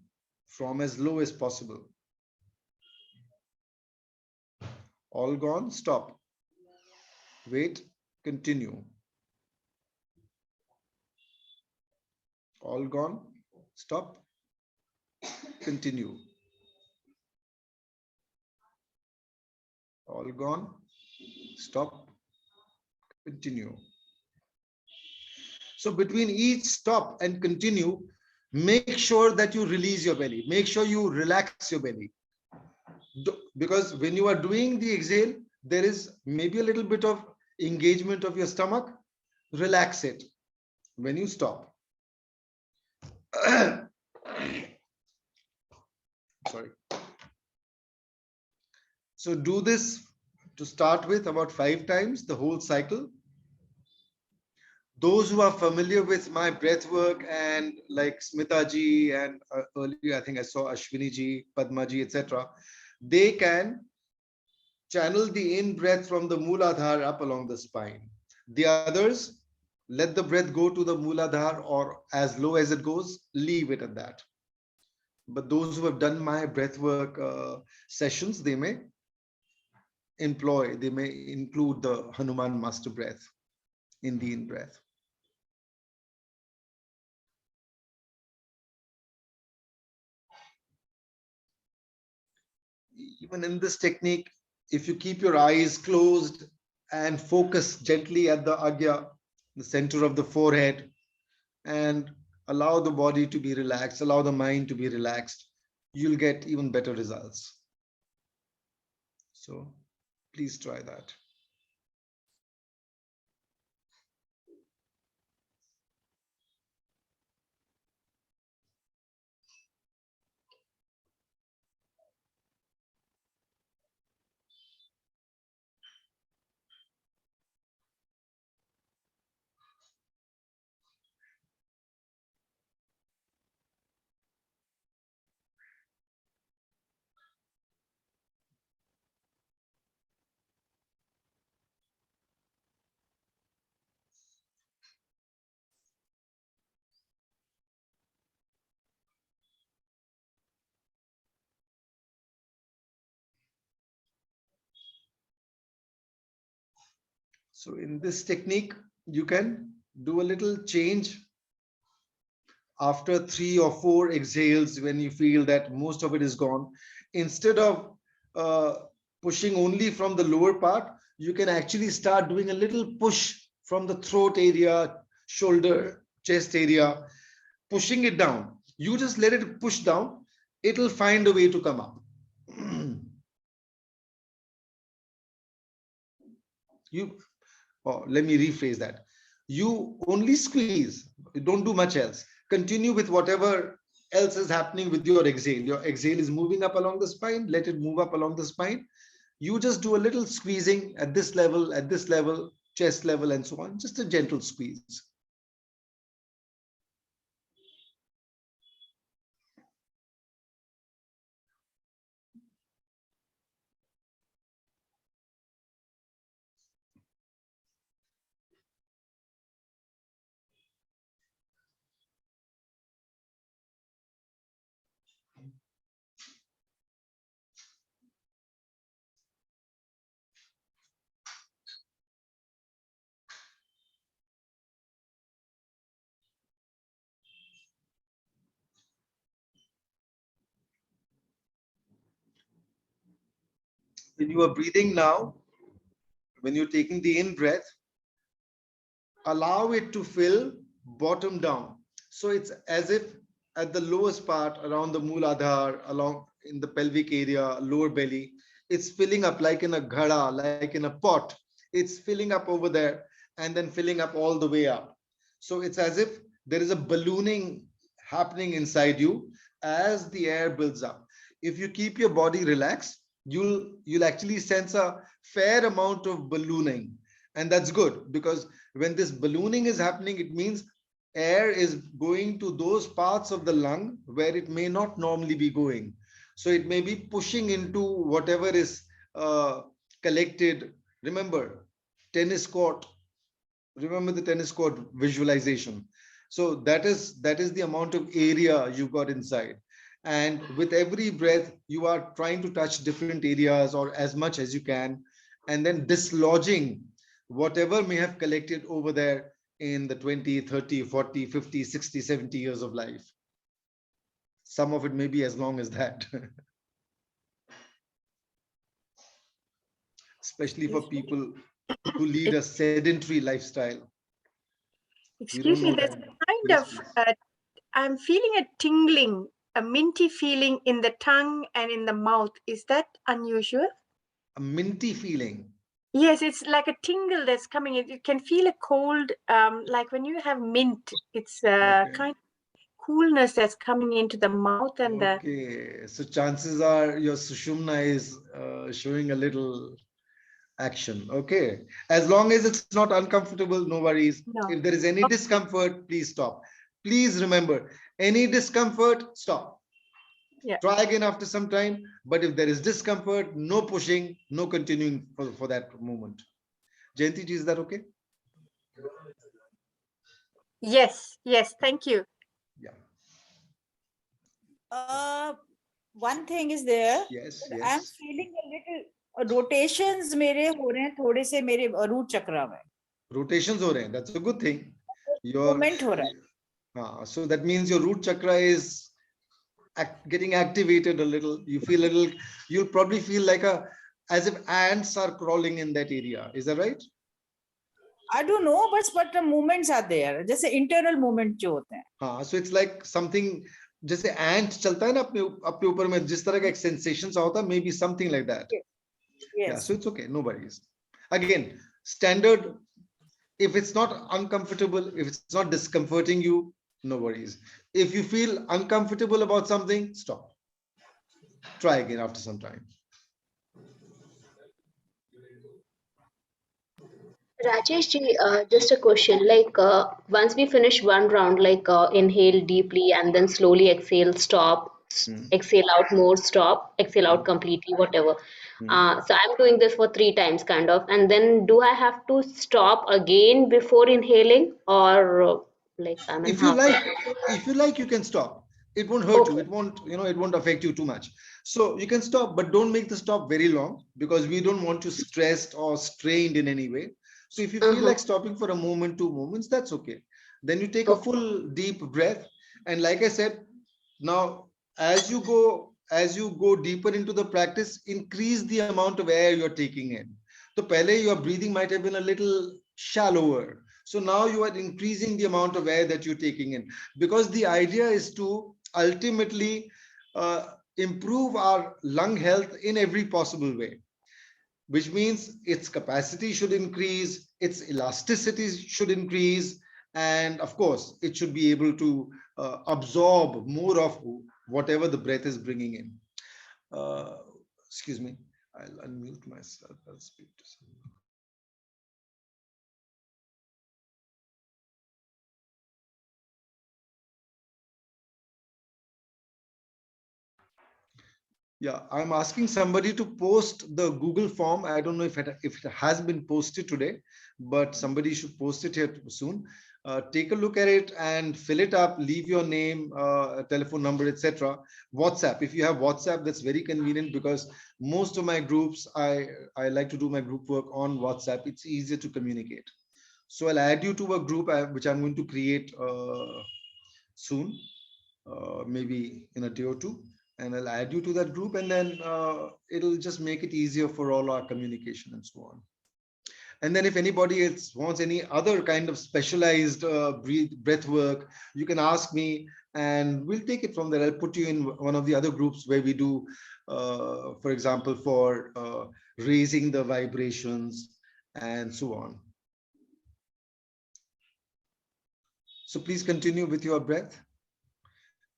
from as low as possible. All gone, stop. Wait, continue. All gone, stop, continue. All gone, stop, continue. So between each stop and continue, make sure that you release your belly. Make sure you relax your belly. Because when you are doing the exhale, there is maybe a little bit of engagement of your stomach. Relax it when you stop. Sorry. So do this to start with about 5 times, the whole cycle. Those who are familiar with my breath work and like Smita ji and earlier I think I saw Ashwini ji, Padma ji, etc. They can channel the in breath from the Mooladhara up along the spine. The others, let the breath go to the Mooladhara or as low as it goes, leave it at that. But those who have done my breathwork sessions, they may include the Hanuman master breath in the in breath. Even in this technique, if you keep your eyes closed and focus gently at the Agya, the center of the forehead, and allow the body to be relaxed, allow the mind to be relaxed, you'll get even better results. So please try that. So in this technique, you can do a little change after 3 or 4 exhales when you feel that most of it is gone. Instead of pushing only from the lower part, you can actually start doing a little push from the throat area, shoulder, chest area, pushing it down. You just let it push down. It'll find a way to come up. Let me rephrase that. You only squeeze, don't do much else. Continue with whatever else is happening with your exhale. Your exhale is moving up along the spine, let it move up along the spine. You just do a little squeezing at this level, chest level and so on. Just a gentle squeeze. When you are breathing now, when you're taking the in breath, allow it to fill bottom down. So it's as if at the lowest part around the Mooladhar, along in the pelvic area, lower belly, it's filling up like in a ghada, like in a pot. It's filling up over there and then filling up all the way up. So it's as if there is a ballooning happening inside you as the air builds up. If you keep your body relaxed, you'll actually sense a fair amount of ballooning, and that's good, because when this ballooning is happening, it means air is going to those parts of the lung where it may not normally be going. So it may be pushing into whatever is collected. Remember, tennis court. Remember the tennis court visualization. So that is the amount of area you got inside. And with every breath, you are trying to touch different areas or as much as you can, and then dislodging whatever may have collected over there in the 20, 30, 40, 50, 60, 70 years of life. Some of it may be as long as that. Especially for people who lead a sedentary lifestyle. Excuse me, there's a kind of, I'm feeling a tingling, a minty feeling in the tongue and in the mouth. Is that unusual? A minty feeling? Yes, it's like a tingle that's coming in. You can feel a cold, like when you have mint, it's a kind of coolness that's coming into the mouth and the... Okay, so chances are your Sushumna is showing a little action. Okay, as long as it's not uncomfortable, no worries. No. If there is any discomfort, please stop. Please remember, any discomfort, stop. Yeah. Try again after some time, but if there is discomfort, no pushing, no continuing for that moment. Jayanti ji, is that okay? Yes, yes, thank you. Yeah. One thing is there. Yes, I'm yes. feeling a little rotations मेरे हो रहे हैं थोड़े से मेरे root chakra में. Rotations हो रहे हैं. That's a good thing. Movement हो रहा है. So that means your root chakra is getting activated a little. You feel a little, you'll probably feel like as if ants are crawling in that area. Is that right? I don't know, but the movements are there. जैसे internal movement जो होते हैं. So it's like something, जैसे ant चलता है ना अपने ऊपर में, जिस तरह का एक sensation सा होता है, maybe something like that. Yes. Yeah, so it's okay, no worries. Again, standard, if it's not uncomfortable, if it's not discomforting you, no worries. If you feel uncomfortable about something, stop. Try again after some time. Rajesh ji, just a question, like once we finish one round, like inhale deeply and then slowly exhale, stop, exhale out more, stop, exhale out completely, whatever. So I'm doing this for 3 times kind of, and then do I have to stop again before inhaling, or like I'm in If you half? like, you can stop. It won't hurt you. It won't, it won't affect you too much. So you can stop, but don't make the stop very long, because we don't want you stressed or strained in any way. So if you feel like stopping for a moment, 2 moments, that's okay. Then you take a full deep breath. And like I said, now as you go deeper into the practice, increase the amount of air you're taking in. So pehle your breathing might have been a little shallower. So now you are increasing the amount of air that you're taking in, because the idea is to ultimately improve our lung health in every possible way, which means its capacity should increase, its elasticity should increase, and of course, it should be able to absorb more of whatever the breath is bringing in. Excuse me, I'll unmute myself. I'll speak to someone. Yeah, I'm asking somebody to post the Google form. I don't know if it has been posted today, but somebody should post it here soon. Take a look at it and fill it up. Leave your name, telephone number, etc. WhatsApp. If you have WhatsApp, that's very convenient because most of my groups, I like to do my group work on WhatsApp. It's easier to communicate. So I'll add you to a group which I'm going to create soon, maybe in a day or two, and I'll add you to that group, and then it'll just make it easier for all our communication and so on. And then if anybody else wants any other kind of specialized breath work, you can ask me and we'll take it from there. I'll put you in one of the other groups where we do, for example, for raising the vibrations and so on. So please continue with your breath.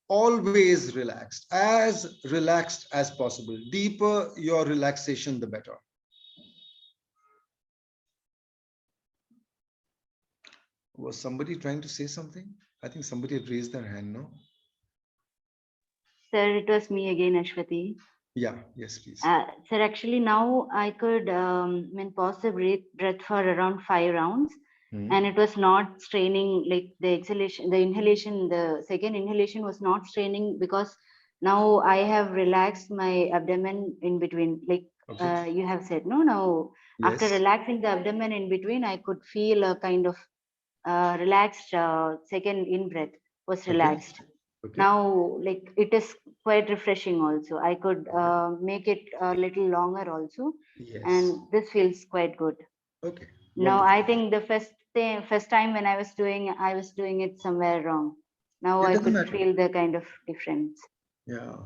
Always relaxed as possible. Deeper your relaxation, the better. Was somebody trying to say something? I think somebody had raised their hand, no? Sir, it was me again, Ashwati. Yeah, yes, please. Sir, actually now I could pause the breath for around 5 rounds. And it was not straining, like the exhalation, the inhalation, the second inhalation was not straining because now I have relaxed my abdomen in between, like you have said, no? Now, after relaxing the abdomen in between, I could feel a kind of relaxed second in-breath was relaxed. Now, like it is quite refreshing also. I could make it a little longer also. And this feels quite good. Okay. Now, I think the first time when I was doing it somewhere wrong. Now I could feel the kind of difference. Yeah,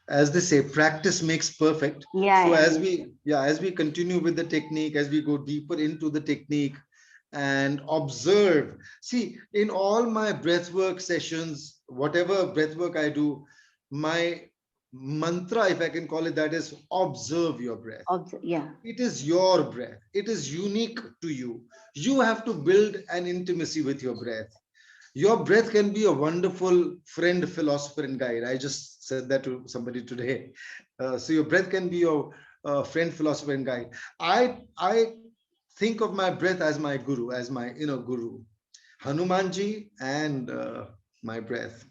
as they say, practice makes perfect. Yeah. So as we continue with the technique, as we go deeper into the technique and observe, see, in all my breathwork sessions, whatever breathwork I do, my mantra, if I can call it that, is observe your breath. Yeah. It is your breath. It is unique to you. You have to build an intimacy with your breath. Your breath can be a wonderful friend, philosopher, and guide. I just said that to somebody today. So your breath can be your friend, philosopher, and guide. I think of my breath as my guru, as my inner guru, Hanumanji, and my breath.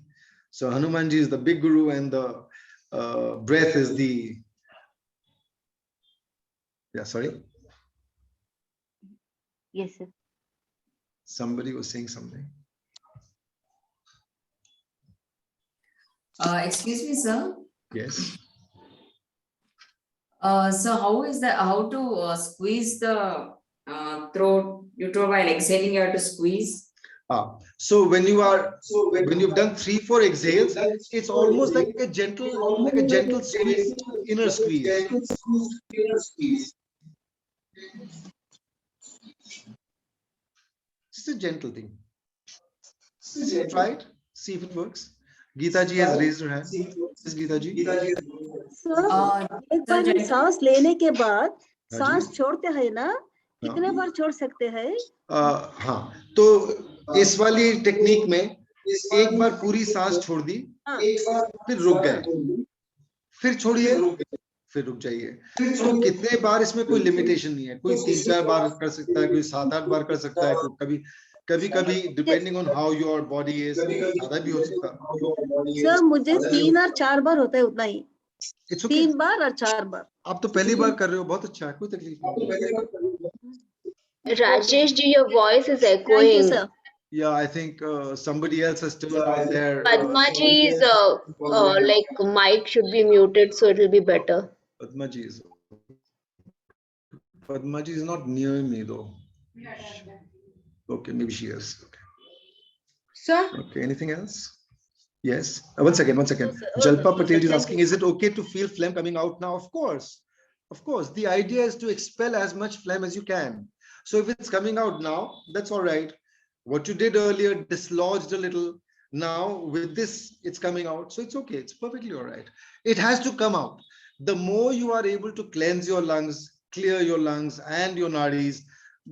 So Hanumanji is the big guru, and the breath is the. Yeah, sorry. Yes, sir. Somebody was saying something. Excuse me, sir. Yes. So how is that? How to squeeze the throat? You told while exhaling, you have to squeeze. So when you've done 3-4 exhales, it's almost like a gentle squeeze, inner squeeze. It's a gentle thing. Try it. See if it works. Geeta ji has raised her hand. Yes, Geeta ji. एक बार हम सांस लेने के बाद सांस छोड़ते हैं ना, कितने बार छोड़ सकते हैं? हाँ, तो इस वाली टेक्निक में एक बार पूरी सांस छोड़ दी, फिर रुक गए, फिर छोड़िए, फिर रुक जाइए. तो कितने बार, इसमें कोई लिमिटेशन नहीं है. कोई 3-4 बार कर सकता है, कोई 7-8 बार कर सकता है, कभी depending on how your body is, ज्यादा भी हो सकता है. सर मुझे 3 और 4 बार होता है, उतना ही. 3 बार और 4 बार. आप तो पहली बार कर रहे हो, बहुत अच्छा है, कोई तकलीफ नहीं. Rajesh ji, your voice is echoing. Thank you, sir. Yeah, I think somebody else is still out there. Padma ji's like mic should be muted, so it will be better. Padma ji is not near me though. Okay, maybe she is. Okay. Sir? Okay, anything else? Yes. One second. Jalpa Patel is asking, is it okay to feel phlegm coming out now? Of course. Of course. The idea is to expel as much phlegm as you can. So if it's coming out now, that's all right. What you did earlier dislodged a little. Now with this, it's coming out. So it's okay. It's perfectly all right. It has to come out. The more you are able to cleanse your lungs, clear your lungs and your nadis,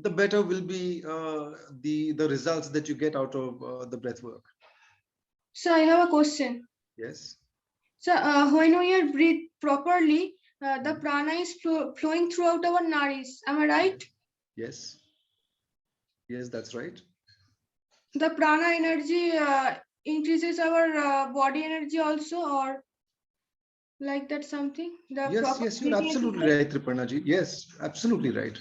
the better will be the results that you get out of the breath work. So I have a question. Yes. So when we are breathe properly, the prana is flowing throughout our nadis. Am I right? Yes. Yes, that's right. The prana energy increases our body energy also, or like that something? The Yes, proper yes, you're breathing absolutely exercise? right, Triparnaji. Yes, absolutely right.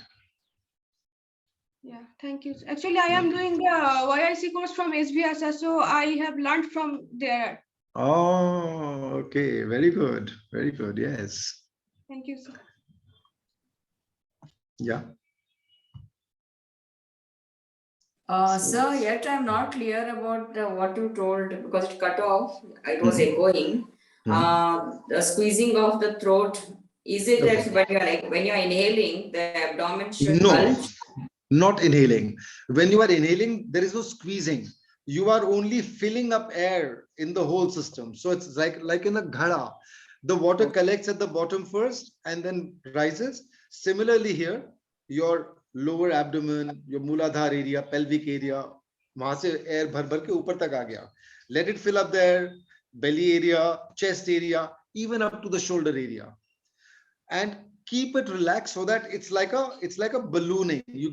Yeah, thank you. Actually, I am doing the YIC course from SBSS, so I have learned from there. Oh, okay. Very good. Very good. Yes. Thank you, sir. Yeah. Sir, yet I'm not clear about what you told because it cut off. It was echoing. The squeezing of the throat. Is it that when you're inhaling, the abdomen should No, bulge? not inhaling. When you are inhaling, there is no squeezing. You are only filling up air in the whole system. So it's like in a ghada. The water collects at the bottom first and then rises. Similarly here, your lower abdomen, your Mooladhara area, pelvic area, वहां से air भर भर के ऊपर तक आ गया. Let it fill up there, belly area, chest area, even up to the shoulder area. And keep it relaxed so that it's like a ballooning. You'll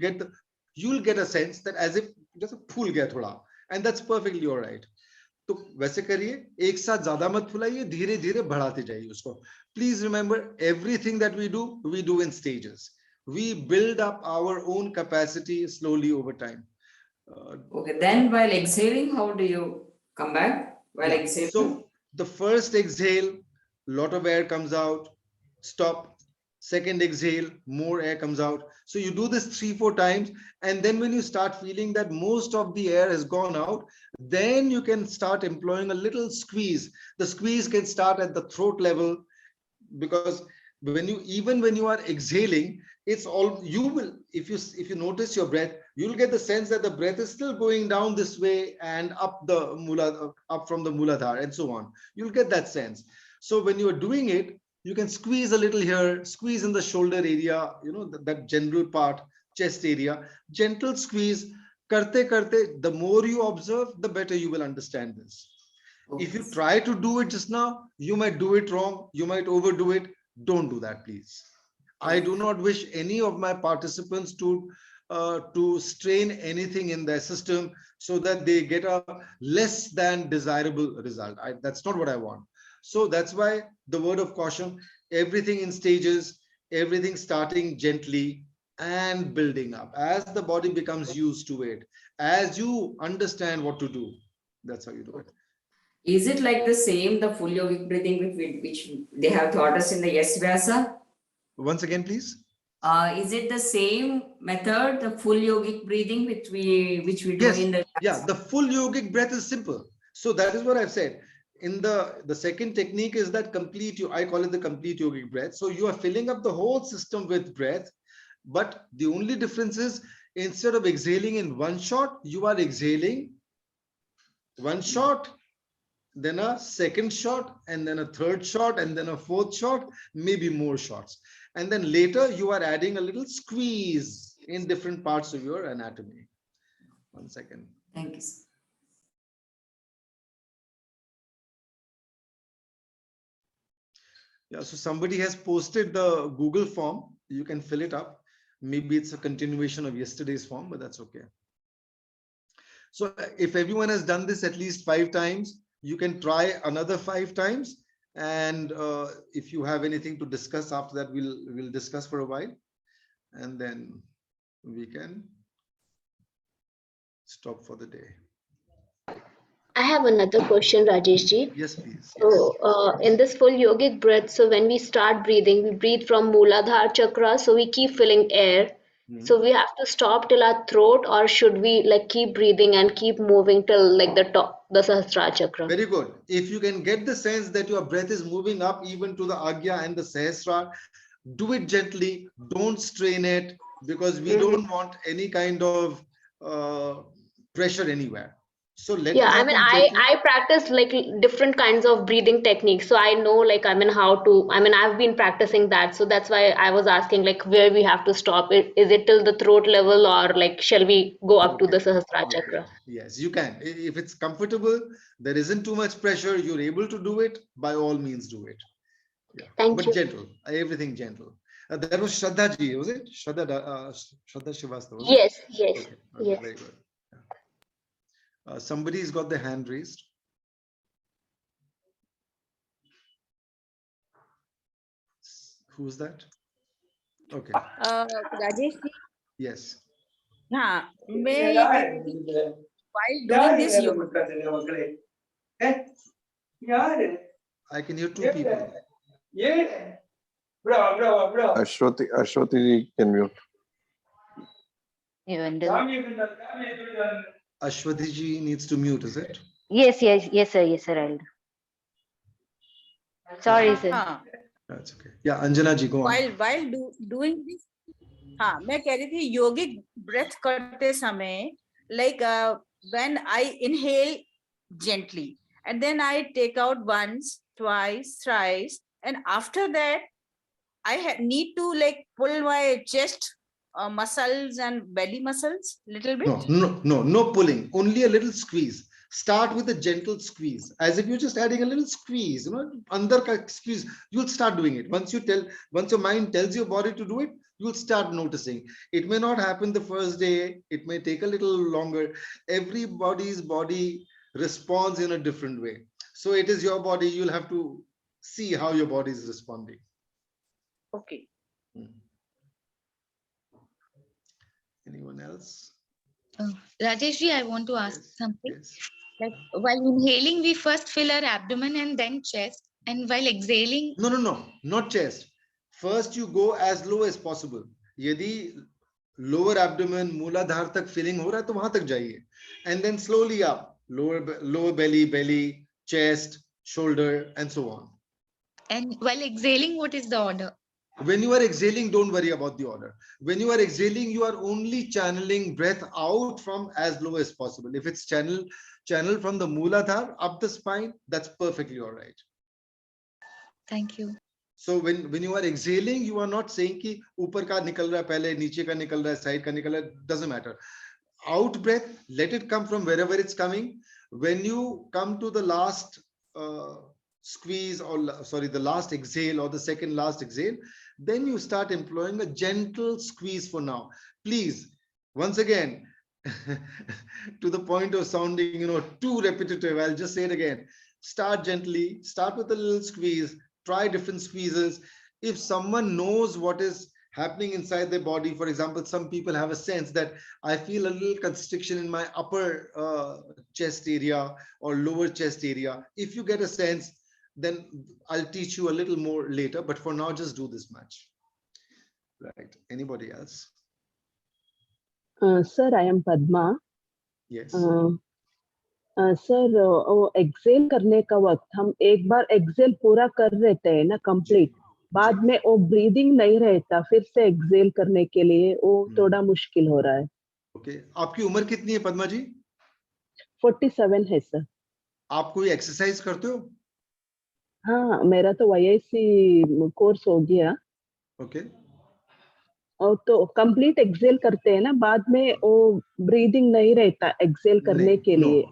get a sense that as if just a फूल गया थोड़ा, and that's perfectly all right. तो वैसे करिए, एक साथ ज्यादा मत फुलाइए, धीरे धीरे बढ़ाते जाइए उसको. Please remember, everything that we do in stages. We build up our own capacity slowly over time. Okay, then while exhaling, how do you come back while exhaling? So the first exhale, lot of air comes out, stop. Second exhale, more air comes out. So you do this 3-4 times, and then when you start feeling that most of the air has gone out, then you can start employing a little squeeze. The squeeze can start at the throat level, because when you are exhaling, it's all you will, if you notice your breath, you'll get the sense that the breath is still going down this way and up from the Mooladhara and so on. You'll get that sense. So when you are doing it, you can squeeze a little here, squeeze in the shoulder area, that general part, chest area, gentle squeeze. Karte karte, the more you observe, the better you will understand this. If you try to do it just now, you might do it wrong, you might overdo it. Don't do that, please. I do not wish any of my participants to strain anything in their system so that they get a less than desirable result. That's not what I want. So that's why the word of caution, everything in stages, everything starting gently and building up. As the body becomes used to it, as you understand what to do, that's how you do it. Is it like the same, the full yogic breathing which they have taught us in the Yes Vyasa? Once again, please. Is it the same method, the full yogic breathing which we do in the... Yeah, the full yogic breath is simple. So that is what I've said. In the second technique is that I call it the complete yogic breath. So you are filling up the whole system with breath, but the only difference is instead of exhaling in one shot, you are exhaling one shot, then a second shot, and then a third shot, and then a fourth shot, maybe more shots. And then later you are adding a little squeeze in different parts of your anatomy. 1 second. Thank you. Yeah, so somebody has posted the Google form. You can fill it up. Maybe it's a continuation of yesterday's form, but that's okay. So if everyone has done this at least 5 times, you can try another 5 times. And if you have anything to discuss after that, we'll discuss for a while. And then we can stop for the day. I have another question, Rajesh ji. Yes, please. So in this full yogic breath, so when we start breathing, we breathe from Mooladhara chakra, so we keep filling air. So we have to stop till our throat, or should we like keep breathing and keep moving till like the top, the Sahasrara chakra? Very good. If you can get the sense that your breath is moving up even to the Agya and the Sahasrara, do it gently. Don't strain it, because we don't want any kind of pressure anywhere. So let Yeah, it I mean, happen I gently. I practice like different kinds of breathing techniques, so I know like I mean how to. I mean, I've been practicing that, so that's why I was asking like where we have to stop. Is it till the throat level, or like shall we go up to the Sahasrara Yeah, chakra? yes, you can. If it's comfortable, there isn't too much pressure, you're able to do it, by all means do it. Yeah, Thank but you. gentle, everything gentle. There was Shraddha ji, was it? Shraddha Srivastava, was it? Yes, yes, Okay, yes. very good. Somebody's got their hand raised. Who's that? Okay, Rajesh ji, yes. हाँ, मैं ये कह रही थी, while doing this yoga, I can hear two people. Ashwati ji can mute. Even Ashwati ji needs to mute, is it? yes, sir. I'll do. Sorry, sir. हाँ, That's okay. Yeah, Anjana ji, go on. while doing this, हाँ, मैं कह रही थी योगिक breath करते समय, like when I inhale gently and then I take out once, twice, thrice, and after that I need to like pull my chest muscles and belly muscles little bit. No pulling, only a little squeeze. Start with a gentle squeeze, as if you're just adding a little squeeze, andar ka squeeze. You'll start doing it. Once your mind tells your body to do it, you'll start noticing. It may not happen the first day, it may take a little longer. Everybody's body responds in a different way. So it is your body, you'll have to see how your body is responding. Okay. Anyone else? Rajesh ji, I want to ask something. Like while inhaling, we first fill our abdomen and then chest, and while exhaling. No, not chest. First, you go as low as possible. Yadi lower abdomen, mooladhar tak filling ho raha hai, to wahan tak jaiye. And then slowly up, lower belly, chest, shoulder, and so on. And while exhaling, what is the order? When you are exhaling, don't worry about the order. When you are exhaling, you are only channeling breath out from as low as possible. If it's channel from the Mooladhara up the spine, that's perfectly all right. Thank you. So when you are exhaling, you are not saying ki upar ka nikal raha hai pehle, niche ka nikal raha hai, side ka nikal raha hai, doesn't matter. Out breath, let it come from wherever it's coming. When you come to the last squeeze, or sorry, the last exhale or the second last exhale, then you start employing a gentle squeeze for now. Please, once again, to the point of sounding, too repetitive, I'll just say it again. Start gently, start with a little squeeze, try different squeezes. If someone knows what is happening inside their body, for example, some people have a sense that I feel a little constriction in my upper chest area or lower chest area. If you get a sense, then I'll teach you a little more later, but for now, just do this much. Right. Anybody else? Sir, I am Padma. Yes. Sir exhale करने का वक्त हम एक बार Excel पूरा कर लेते हैं ना कंप्लीट, बाद में वो ब्रीदिंग नहीं रहता, फिर से एक्सेल करने के लिए वो थोड़ा मुश्किल हो रहा है. ओके, आपकी उम्र कितनी है पद्मा जी? 47 है सर. आप कोई एक्सरसाइज करते हो? हाँ, मेरा तो YIC कोर्स हो गया. ओके. और तो कंप्लीट एक्सेल करते हैं ना, बाद में वो ब्रीदिंग नहीं रहता एक्सेल करने के लिए.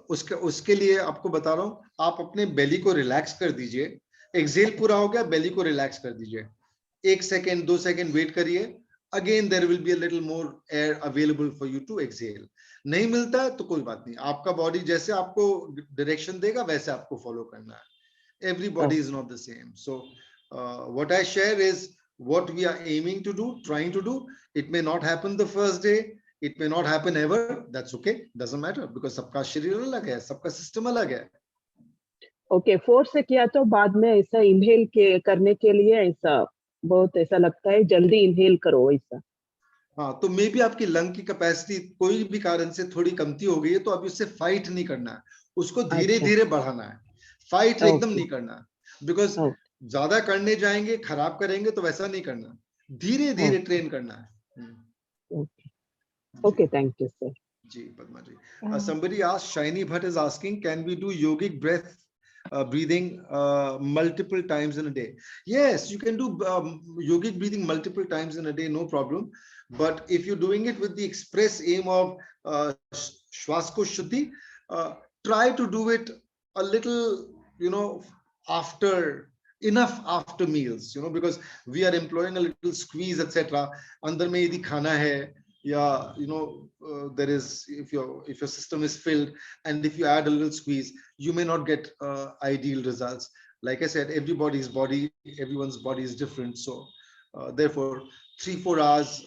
उसके लिए आपको बता रहा हूँ, आप अपने बेली को रिलैक्स कर दीजिए. एक्सेल पूरा हो गया, बेली को रिलैक्स कर दीजिए. 1 सेकेंड 2 सेकेंड वेट करिए. Again there will be a little more air available for you to exhale. नहीं मिलता है तो कोई बात नहीं, आपका बॉडी जैसे आपको डायरेक्शन देगा वैसे आपको फॉलो करना है. Everybody is not the same. So what I share is what we are aiming to do, trying to do. It may not happen the first day. It may not happen ever. That's okay. Doesn't matter because सबका शरीर अलग है, सबका system अलग है. Okay, force से किया तो बाद में ऐसा इनहेल करने के लिए ऐसा बहुत ऐसा लगता है, जल्दी इनहेल करो ऐसा. हाँ, तो मे भी आपकी लंग की कैपेसिटी कोई भी कारण से थोड़ी कमती हो गई है, तो अभी उससे फाइट नहीं करना है, उसको धीरे धीरे बढ़ाना है. फाइट एकदम नहीं करना, बिकॉज ज्यादा करने जाएंगे खराब करेंगे, तो वैसा नहीं करना, धीरे धीरे ट्रेन करना है. Okay, thank you sir. Ji, Padma ji. Somebody asked, Shiny Bhatt is asking, can we do yogic breath breathing multiple times in a day? Yes, you can do yogic breathing multiple times in a day, no problem. But if you're doing it with the express aim of Shwasko Shuddhi, try to do it a little, enough after meals, because we are employing a little squeeze, etc. Andar mein yadi khana hai, yeah, there is, if your system is filled, and if you add a little squeeze, you may not get ideal results. Like I said, everyone's body is different, so therefore 3-4 hours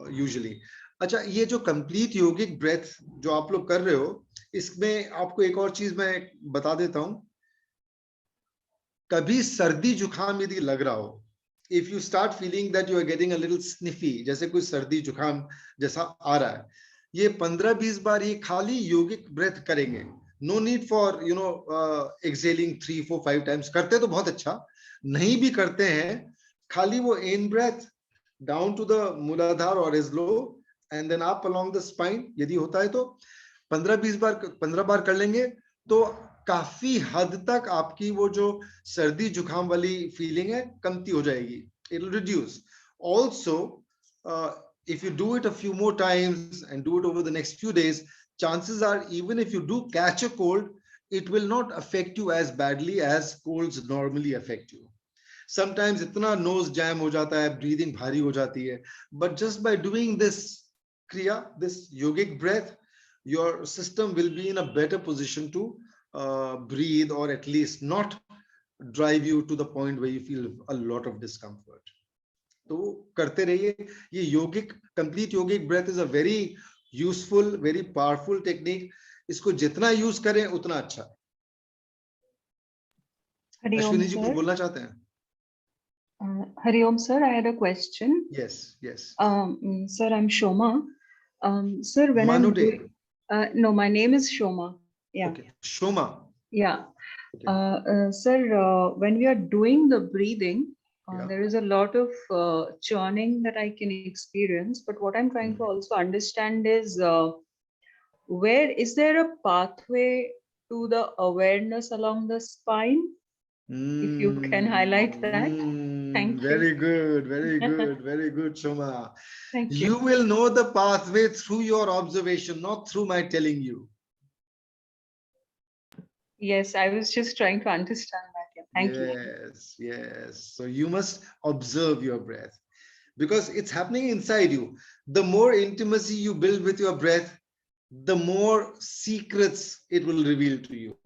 usually. अच्छा, ये जो complete yogic breath जो आप लोग कर रहे हो, इसमें आपको एक और चीज मैं बता देता हूं. कभी सर्दी जुकाम यदि लग रहा हो, if you start feeling that you are getting a little sniffy, जैसे कोई सर्दी जुकाम जैसा आ रहा है, ये 15-20 बार ये खाली yogic breath करेंगे. No need for exhaling 3-4-5 times. करते तो बहुत अच्छा, नहीं भी करते हैं, खाली वो in breath down to the Muladhara or as low and then up along the spine, यदि होता है तो 15 बार कर लेंगे, तो काफी हद तक आपकी वो जो सर्दी जुकाम वाली फीलिंग है कमती हो जाएगी. It will reduce. Also, if you do it a few more times and do it over the next few days, chances are even if you do catch a cold, it will not affect you as badly as colds normally affect you. Sometimes itna nose jam ho jata hai, breathing bhari ho jati hai, but just by doing this kriya, this yogic breath, your system will be in a better position to breathe, or at least not drive you to the point where you feel a lot of discomfort. तो करते रहिए. ये yogic, complete yogic breath is a very useful, very powerful technique. इसको जितना use करें उतना अच्छा. अश्विनी जी कुछ बोलना चाहते हैं? Hariom sir, I had a question. Yes. Sir, I'm Shoma. Sir, when I'm doing, no, my name is Shoma. Yeah. Okay. Shoma. Yeah. Okay. Sir, when we are doing the breathing, there is a lot of churning that I can experience. But what I'm trying to also understand is, where is there a pathway to the awareness along the spine? If you can highlight that. Thank you. Very good, Shoma. Thank you. You will know the pathway through your observation, not through my telling you. Yes, I was just trying to understand that. Yeah. Thank you. Yes. So you must observe your breath because it's happening inside you. The more intimacy you build with your breath, the more secrets it will reveal to you.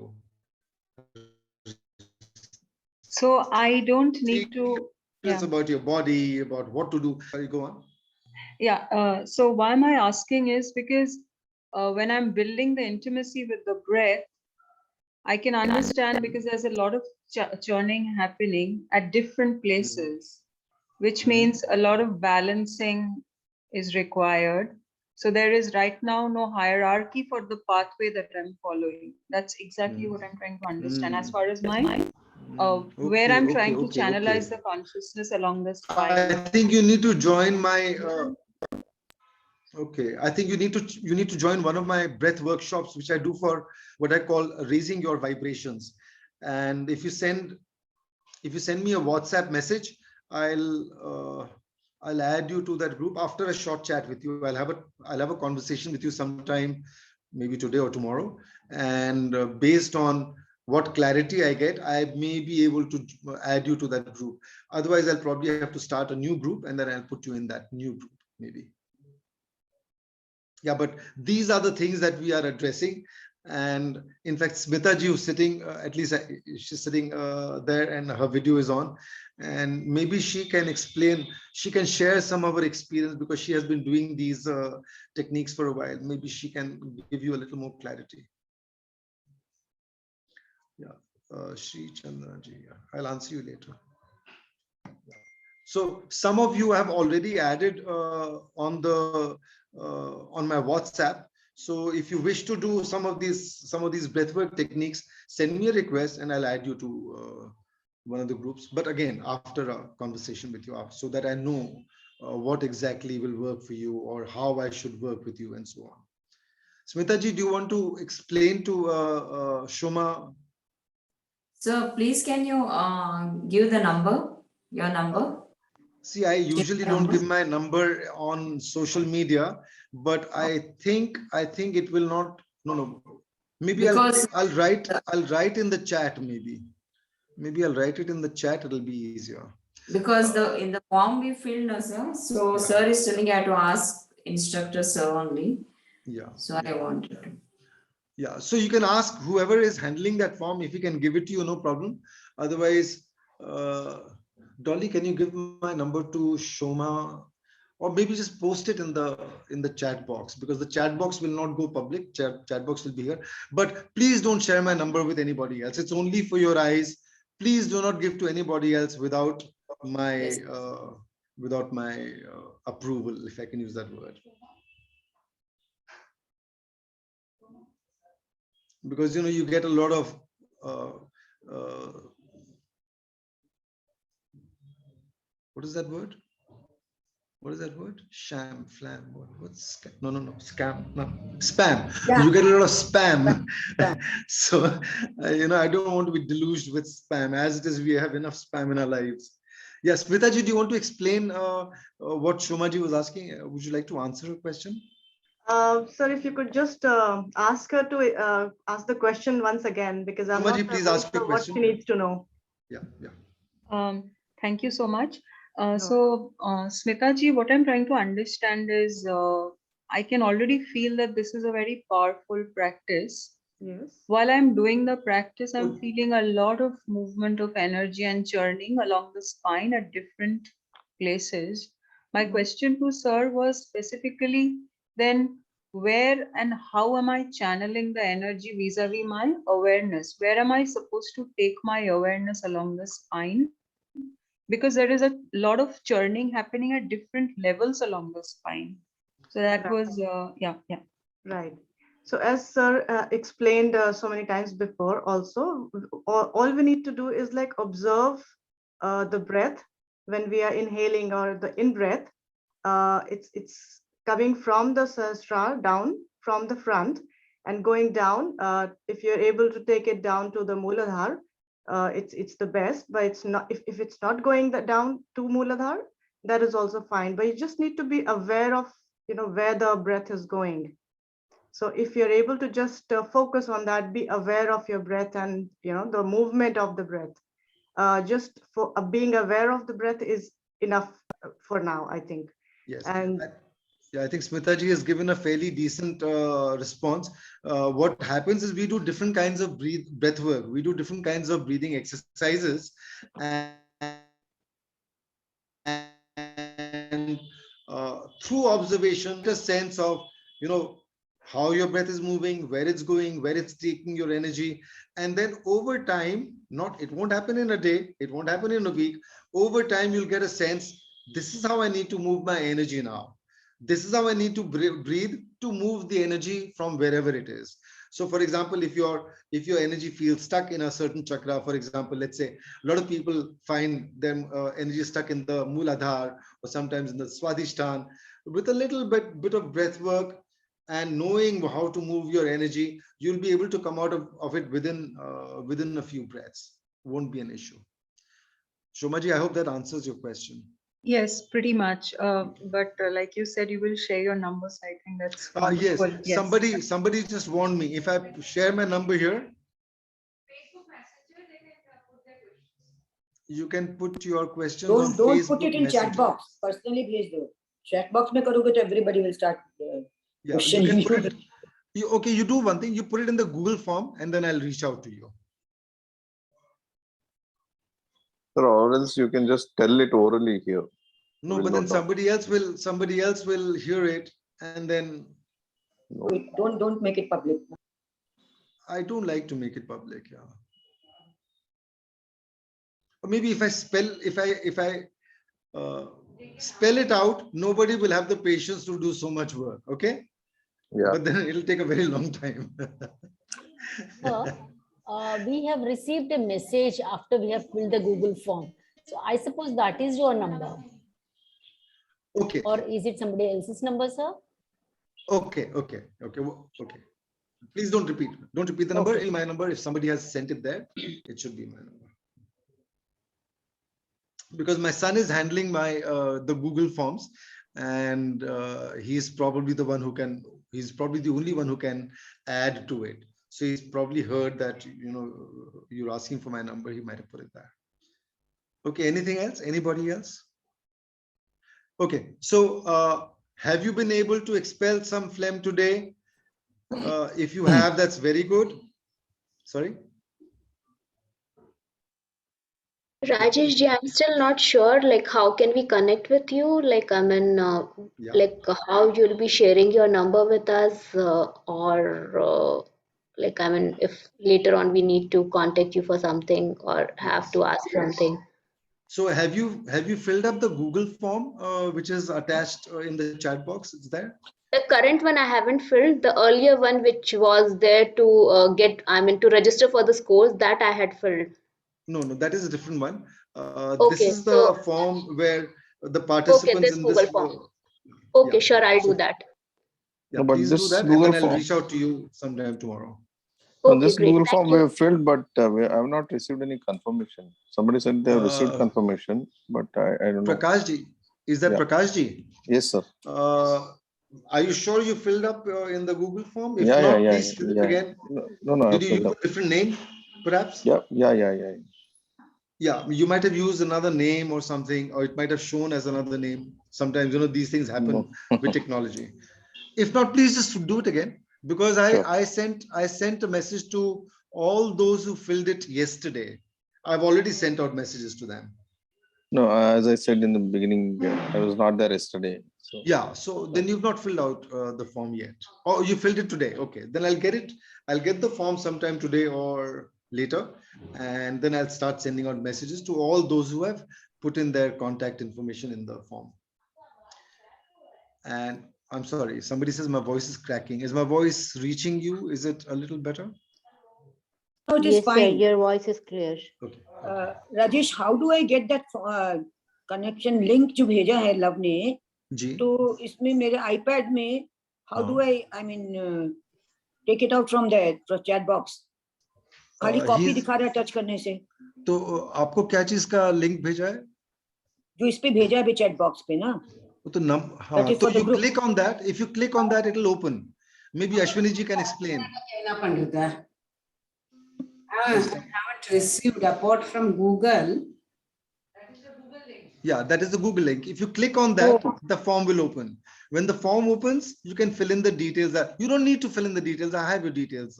So I don't need to. It's about your body, about what to do. Sorry, go on. Yeah. So why am I asking is because when I'm building the intimacy with the breath, I can understand because there's a lot of churning happening at different places, which means a lot of balancing is required. So there is right now no hierarchy for the pathway that I'm following. That's exactly what I'm trying to understand as far as my where I'm trying to channelize the consciousness along the spine. I think you need to join my I think you need to join one of my breath workshops, which I do for what I call raising your vibrations. And if you send me a WhatsApp message, I'll add you to that group after a short chat with you. I'll have a conversation with you sometime, maybe today or tomorrow. And based on what clarity I get, I may be able to add you to that group. Otherwise, I'll probably have to start a new group and then I'll put you in that new group, maybe. Yeah, but these are the things that we are addressing. And in fact, Smita ji, who's sitting, at least she's sitting there and her video is on. And maybe she can explain, she can share some of her experience because she has been doing these techniques for a while. Maybe she can give you a little more clarity. Yeah, Shri Chandra ji, I'll answer you later. So some of you have already added on my WhatsApp. So if you wish to do some of these breathwork techniques, send me a request and I'll add you to one of the groups. But again, after a conversation with you, so that I know what exactly will work for you or how I should work with you and so on. Smita ji, do you want to explain to Shoma? So please, can you give the number, your number? See, I usually don't give my number on social media, but I think it will not. No. Maybe Because I'll write in the chat. Maybe I'll write it in the chat. It'll be easier. Because in the form we filled, no, sir. So Yeah. sir is telling I have to ask instructor sir only. Yeah. So I wanted to. Yeah. So you can ask whoever is handling that form if he can give it to you, no problem. Otherwise, Dolly, can you give my number to Shoma, or maybe just post it in the chat box, because the chat box will not go public. Chat box will be here, but please don't share my number with anybody else. It's only for your eyes. Please do not give to anybody else without my approval, if I can use that word. Because you get a lot of what is that word? What is that word? Sham, flam, what's scam? No, scam, no, spam. Yeah. You get a lot of spam. So, I don't want to be deluged with spam. As it is, we have enough spam in our lives. Yes, Smita ji, do you want to explain what Shoma ji was asking? Would you like to answer her question? Sir, if you could just ask her to ask the question once again, because I'm not please ask the sure what question. she needs to know. Yeah. Thank you so much. So, Smita ji, what I'm trying to understand is I can already feel that this is a very powerful practice. Yes. While I'm doing the practice, I'm feeling a lot of movement of energy and churning along the spine at different places. My question to sir was specifically then, where and how am I channeling the energy vis-a-vis my awareness? Where am I supposed to take my awareness along the spine? Because there is a lot of churning happening at different levels along the spine. So that was, yeah. Right. So as sir explained so many times before also, all we need to do is like observe the breath when we are inhaling, or the in-breath. It's coming from the sahasrara down from the front and going down. If you're able to take it down to the Mooladhara, it's the best, but it's not, if it's not going down to Mooladhara, that is also fine. But you just need to be aware of where the breath is going. So if you're able to just focus on that, be aware of your breath and the movement of the breath. Just for being aware of the breath is enough for now, I think. Yes. And yeah, I think Smita ji has given a fairly decent response. What happens is we do different kinds of breath work. We do different kinds of breathing exercises, and through observation, a sense of how your breath is moving, where it's going, where it's taking your energy, and then over time, it won't happen in a day, it won't happen in a week. Over time, you'll get a sense. This is how I need to move my energy now. This is how I need to breathe to move the energy from wherever it is. So for example, if your energy feels stuck in a certain chakra, for example, let's say a lot of people find them energy stuck in the Mooladhara or sometimes in the Swadhisthana. With a little bit of breath work and knowing how to move your energy, you'll be able to come out of it within a few breaths. Won't be an issue. Shoma ji, I hope that answers your question. Yes, pretty much. But like you said, you will share your numbers. I think that's yes. wonderful. Yes. Somebody just warned me. If I share my number here, you can put your questions on Facebook. Don't put it in chat box. Personally, please do. Chat box mein karoge to everybody will start questioning you. Okay, you do one thing. You put it in the Google form, and then I'll reach out to you. Or else you can just tell it orally here. No, but then somebody else will hear it, and then don't make it public. I don't like to make it public, yeah. Or maybe if I spell it out, nobody will have the patience to do so much work. Okay. Yeah. But then it'll take a very long time. We have received a message after we have filled the Google form. So I suppose that is your number. Okay. Or is it somebody else's number, sir? Okay. Please don't repeat. Don't repeat the number. Okay. In my number, if somebody has sent it there, it should be my number. Because my son is handling my the Google Forms, and he's probably the one who can. He's probably the only one who can add to it. So he's probably heard that you're asking for my number. He might have put it there. Okay. Anything else? Anybody else? Okay. So have you been able to expel some phlegm today? If you have, that's very good. Sorry. Rajesh ji, I'm still not sure, like, how can we connect with you? Like, I mean, like, how you'll be sharing your number with us, or like, I mean, if later on we need to contact you for something or have to ask something. So have you filled up the Google form, which is attached in the chat box? It's there. The current one I haven't filled. The earlier one, which was there to to register for the course, that I had filled. No, that is a different one. This Okay, is the form where the participants this in Google this. form. Okay, sure, I'll do that. Yeah, No, but please do this that, and Google then I'll form, reach out to you sometime tomorrow. on this great. Google Thank form we have filled, but I have not received any confirmation. Somebody said they have received confirmation, but I don't know. Prakash ji, is that Prakash ji? Yes, sir. Are you sure you filled up in the Google form? If Yeah, not, yeah, please fill it again. No, Did I you filled use up. a different name, perhaps? Yeah. Yeah, you might have used another name or something, or it might have shown as another name. Sometimes, these things happen with technology. If not, please just do it again, because I sent a message to all those who filled it yesterday. I've already sent out messages to them. No, as I said in the beginning, I was not there yesterday. So yeah, so then you've not filled out the form yet. Oh, you filled it today. Okay, then I'll get it. I'll get the form sometime today or later, and then I'll start sending out messages to all those who have put in their contact information in the form. And I'm sorry, somebody says my voice is cracking. Is my voice reaching you? Is it a little better? No, it is fine. Your voice is clear. Okay. Rajesh, how do I get that connection link जो भेजा है love ने? जी. तो इसमें मेरे iPad में how do I mean take it out from the chat box? खाली copy दिखा रहा है टच करने से. तो आपको क्या चीज का लिंक भेजा है? जो इस पे भेजा है चैट बॉक्स पे ना. तो तो you click on that. If you click on that, it will open. Maybe Ashwini ji can explain. I haven't received apart from Google. Yeah, that is the Google link. If you click on that, the form will open. When the form opens, you can fill in the details. You don't need to fill in the details. I have your details.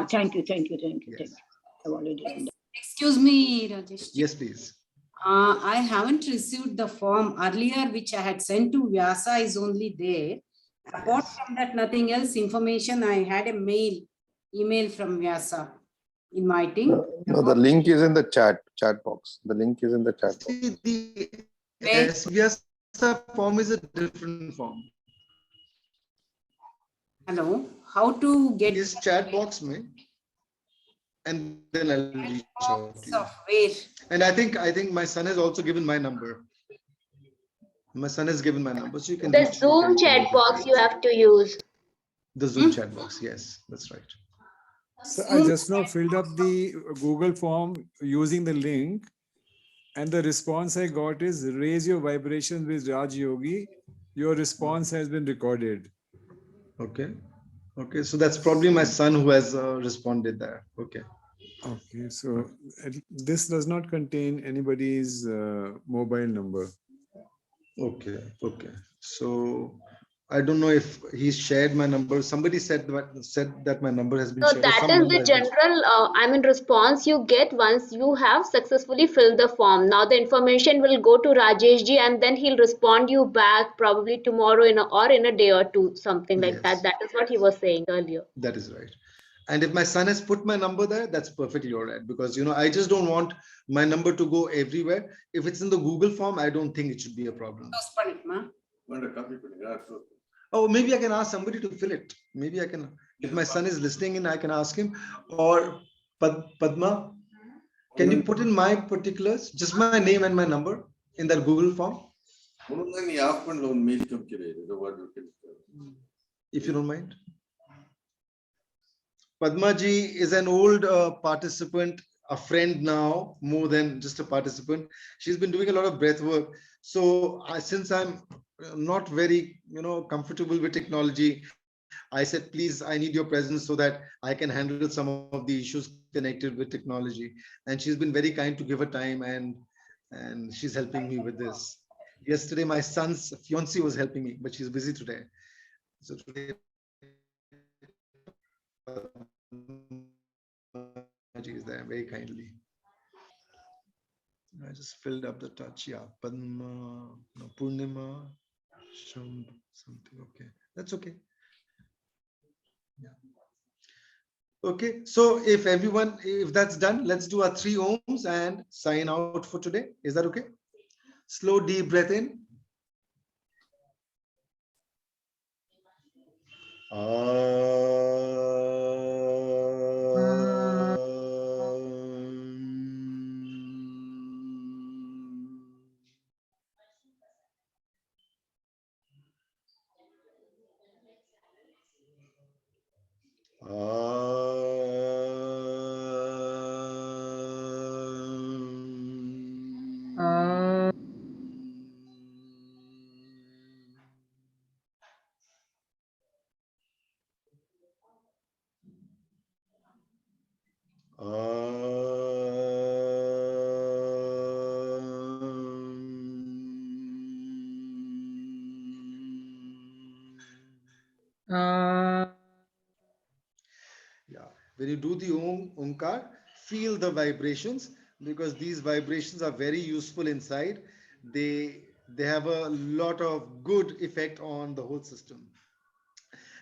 Thank you. Yes. I've already done that. Excuse me, Rajesh. Yes, please. I haven't received the form earlier, which I had sent to Vyasa is only there. Apart from that, nothing else information. I had a email from Vyasa inviting. No, the link is in the chat box. The link is in the chat box. See, the Vyasa form is a different form. Hello, how to get this chat box, mein? And then I'll reach out to you. Where? And I think my son has also given my number. My son has given my number, so you can. The Zoom chat box you have to use. The Zoom chat box, yes, that's right. So I just now filled up the Google form using the link, and the response I got is raise your vibrations with Raj Yogi. Your response has been recorded. Okay, so that's probably my son who has responded there. Okay, so this does not contain anybody's mobile number. Okay. So I don't know if he's shared my number. Somebody said that my number has been So shared. that is the general response you get once you have successfully filled the form. Now the information will go to Rajesh ji, and then he'll respond you back probably tomorrow in a day or two, something like that. That is what he was saying earlier. That is right. And if my son has put my number there, that's perfectly all right, because I just don't want my number to go everywhere. If it's in the Google form, I don't think it should be a problem. Oh, maybe I can ask somebody to fill it. Maybe I can, if my son is listening in, I can ask him. Or Padma, can you put in my particulars, just my name and my number in that Google form? if you don't mind. Padma ji is an old participant, a friend now, more than just a participant. She's been doing a lot of breath work. So since I'm not very, comfortable with technology, I said, please, I need your presence so that I can handle some of the issues connected with technology. And she's been very kind to give her time, and she's helping me with this. Yesterday, my son's fiancée was helping me, but she's busy today. So today, is there very kindly. I just filled up the touch. Yeah, Padma, no, Purnima, something. Okay, that's okay. Yeah. Okay, so if that's done, let's do our 3 ohms and sign out for today. Is that okay? Slow, deep breath in. Yeah, when you do the Omkar, feel the vibrations, because these vibrations are very useful inside. They have a lot of good effect on the whole system.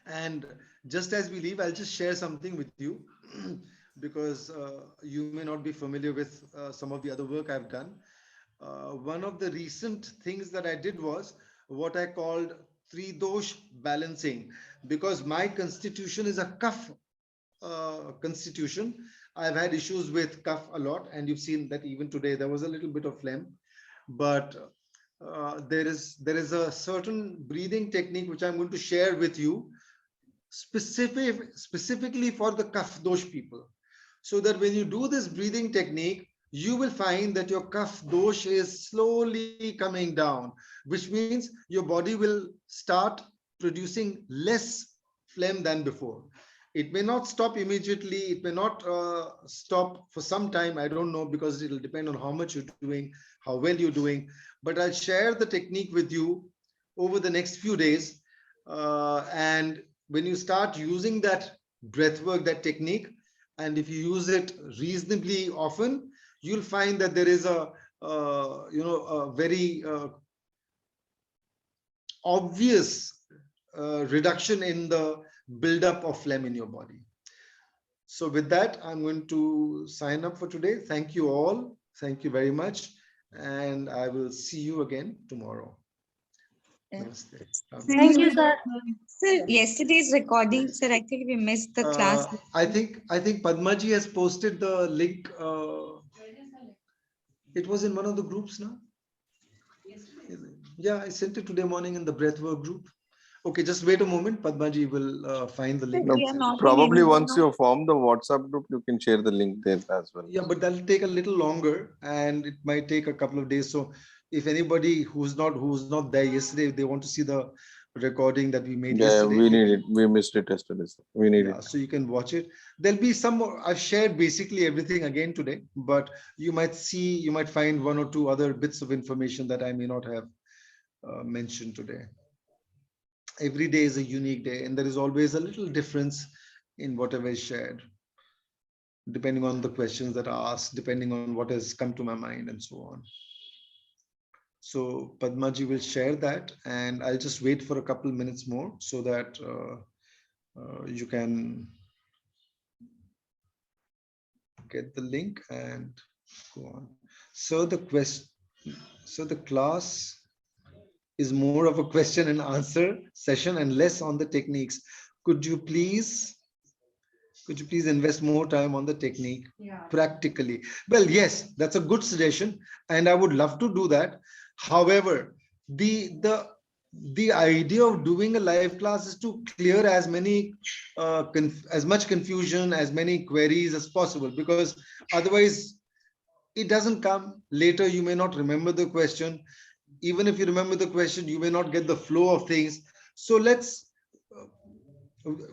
And just as we leave, I'll just share something with you because you may not be familiar with some of the other work I've done. One of the recent things that I did was what I called 3-dosh balancing, because my constitution is a cough constitution. I've had issues with cough a lot, and you've seen that even today there was a little bit of phlegm, but there is a certain breathing technique which I'm going to share with you specifically for the kapha dosh people, so that when you do this breathing technique, you will find that your kapha dosh is slowly coming down, which means your body will start producing less phlegm than before. It may not stop immediately. It may not stop for some time. I don't know, because it will depend on how much you're doing, how well you're doing. But I'll share the technique with you over the next few days. And when you start using that breath work, that technique, and if you use it reasonably often, you'll find that there is a very obvious reduction in the buildup of phlegm in your body. So with that, I'm going to sign up for today. Thank you all. Thank you very much. And I will see you again tomorrow. Namaste. Thank you, sir. Sir, yesterday's recording, sir, actually we missed the class. I think Padma ji has posted the link. It was in one of the groups now. Yeah, I sent it today morning in the breathwork group. Okay, just wait a moment. Padma ji will find the link. No, probably once you form the WhatsApp group, you can share the link there as well. Yeah, but that'll take a little longer, and it might take a couple of days. So if anybody who's not there yesterday, they want to see the recording that we made yesterday. We need it. We missed it yesterday. We need it. So you can watch it. There'll be some more. I've shared basically everything again today, but you might find 1 or 2 other bits of information that I may not have mentioned today. Every day is a unique day, and there is always a little difference in whatever is shared, depending on the questions that are asked, depending on what has come to my mind, and so on. So Padma ji will share that, and I'll just wait for a couple of minutes more so that you can get the link and go on. So the class is more of a question and answer session and less on the techniques. Could you please invest more time on the technique practically? Well, yes, that's a good suggestion, and I would love to do that. However, the the idea of doing a live class is to clear as many as much confusion, as many queries as possible, because otherwise it doesn't come later. You may not remember the question. Even if you remember the question, you may not get the flow of things. So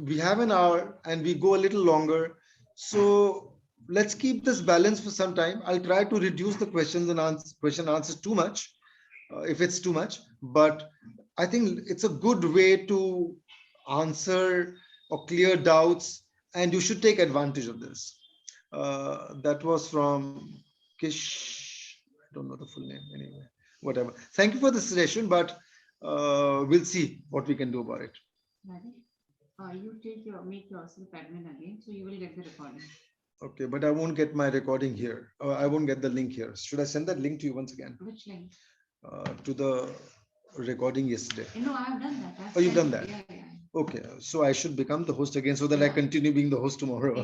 we have an hour and we go a little longer. So let's keep this balance for some time. I'll try to reduce the questions and answers too much, if it's too much, but I think it's a good way to answer or clear doubts, and you should take advantage of this. That was from Kish. I don't know the full name anyway. Whatever. Thank you for the suggestion, but we'll see what we can do about it. You make yourself admin again, so you will get the recording. Okay, but I won't get my recording here. I won't get the link here. Should I send that link to you once again? Which link? To the recording yesterday. No, I have done that. Oh, you've done that? Yeah. Okay, so I should become the host again so that I continue being the host tomorrow.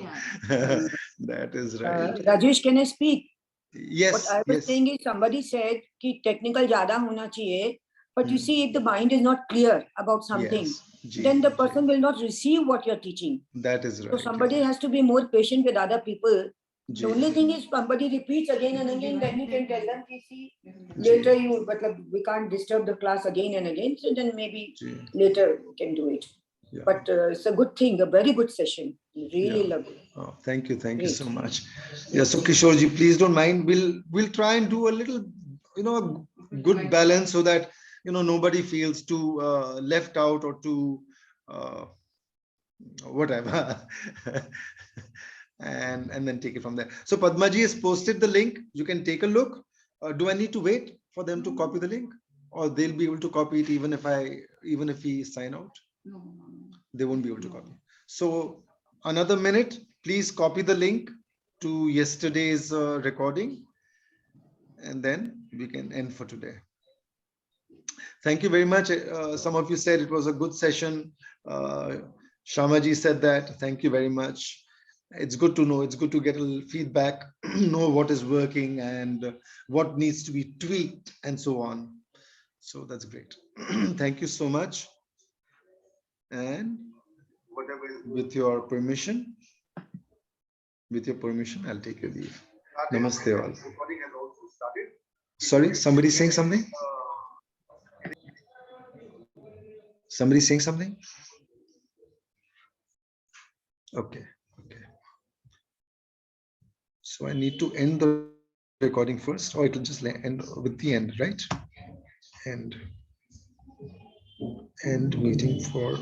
Yeah. That is right. Rajesh, can I speak? Yes. What I was saying is, somebody said कि technical ज़्यादा होना चाहिए, but you see, if the mind is not clear about something, then the person will not receive what you're teaching. That is right. So somebody has to be more patient with other people. The only thing is, somebody repeats again and again, then you can tell them, see, later but we can't disturb the class again and again, so then maybe later we can do it. Yeah. But it's a good thing, a very good session. Really love it. Oh, thank you you so much. Yeah, so Kishorji, please don't mind. We'll try and do a little, a good balance so that nobody feels too left out or too whatever. and then take it from there. So Padmaji has posted the link. You can take a look. Do I need to wait for them to copy the link, or they'll be able to copy it even if we sign out? No. They won't be able to copy. So another minute, please copy the link to yesterday's recording, and then we can end for today. Thank you very much. Some of you said it was a good session. Shamaji said that. Thank you very much. It's good to know. It's good to get a little feedback, know what is working and what needs to be tweaked and so on. So that's great. Thank you so much. And with your permission, I'll take your leave. Namaste all. Sorry, somebody saying something? Somebody saying something? Okay. So I need to end the recording first, or it will just end with the end, right? End meeting for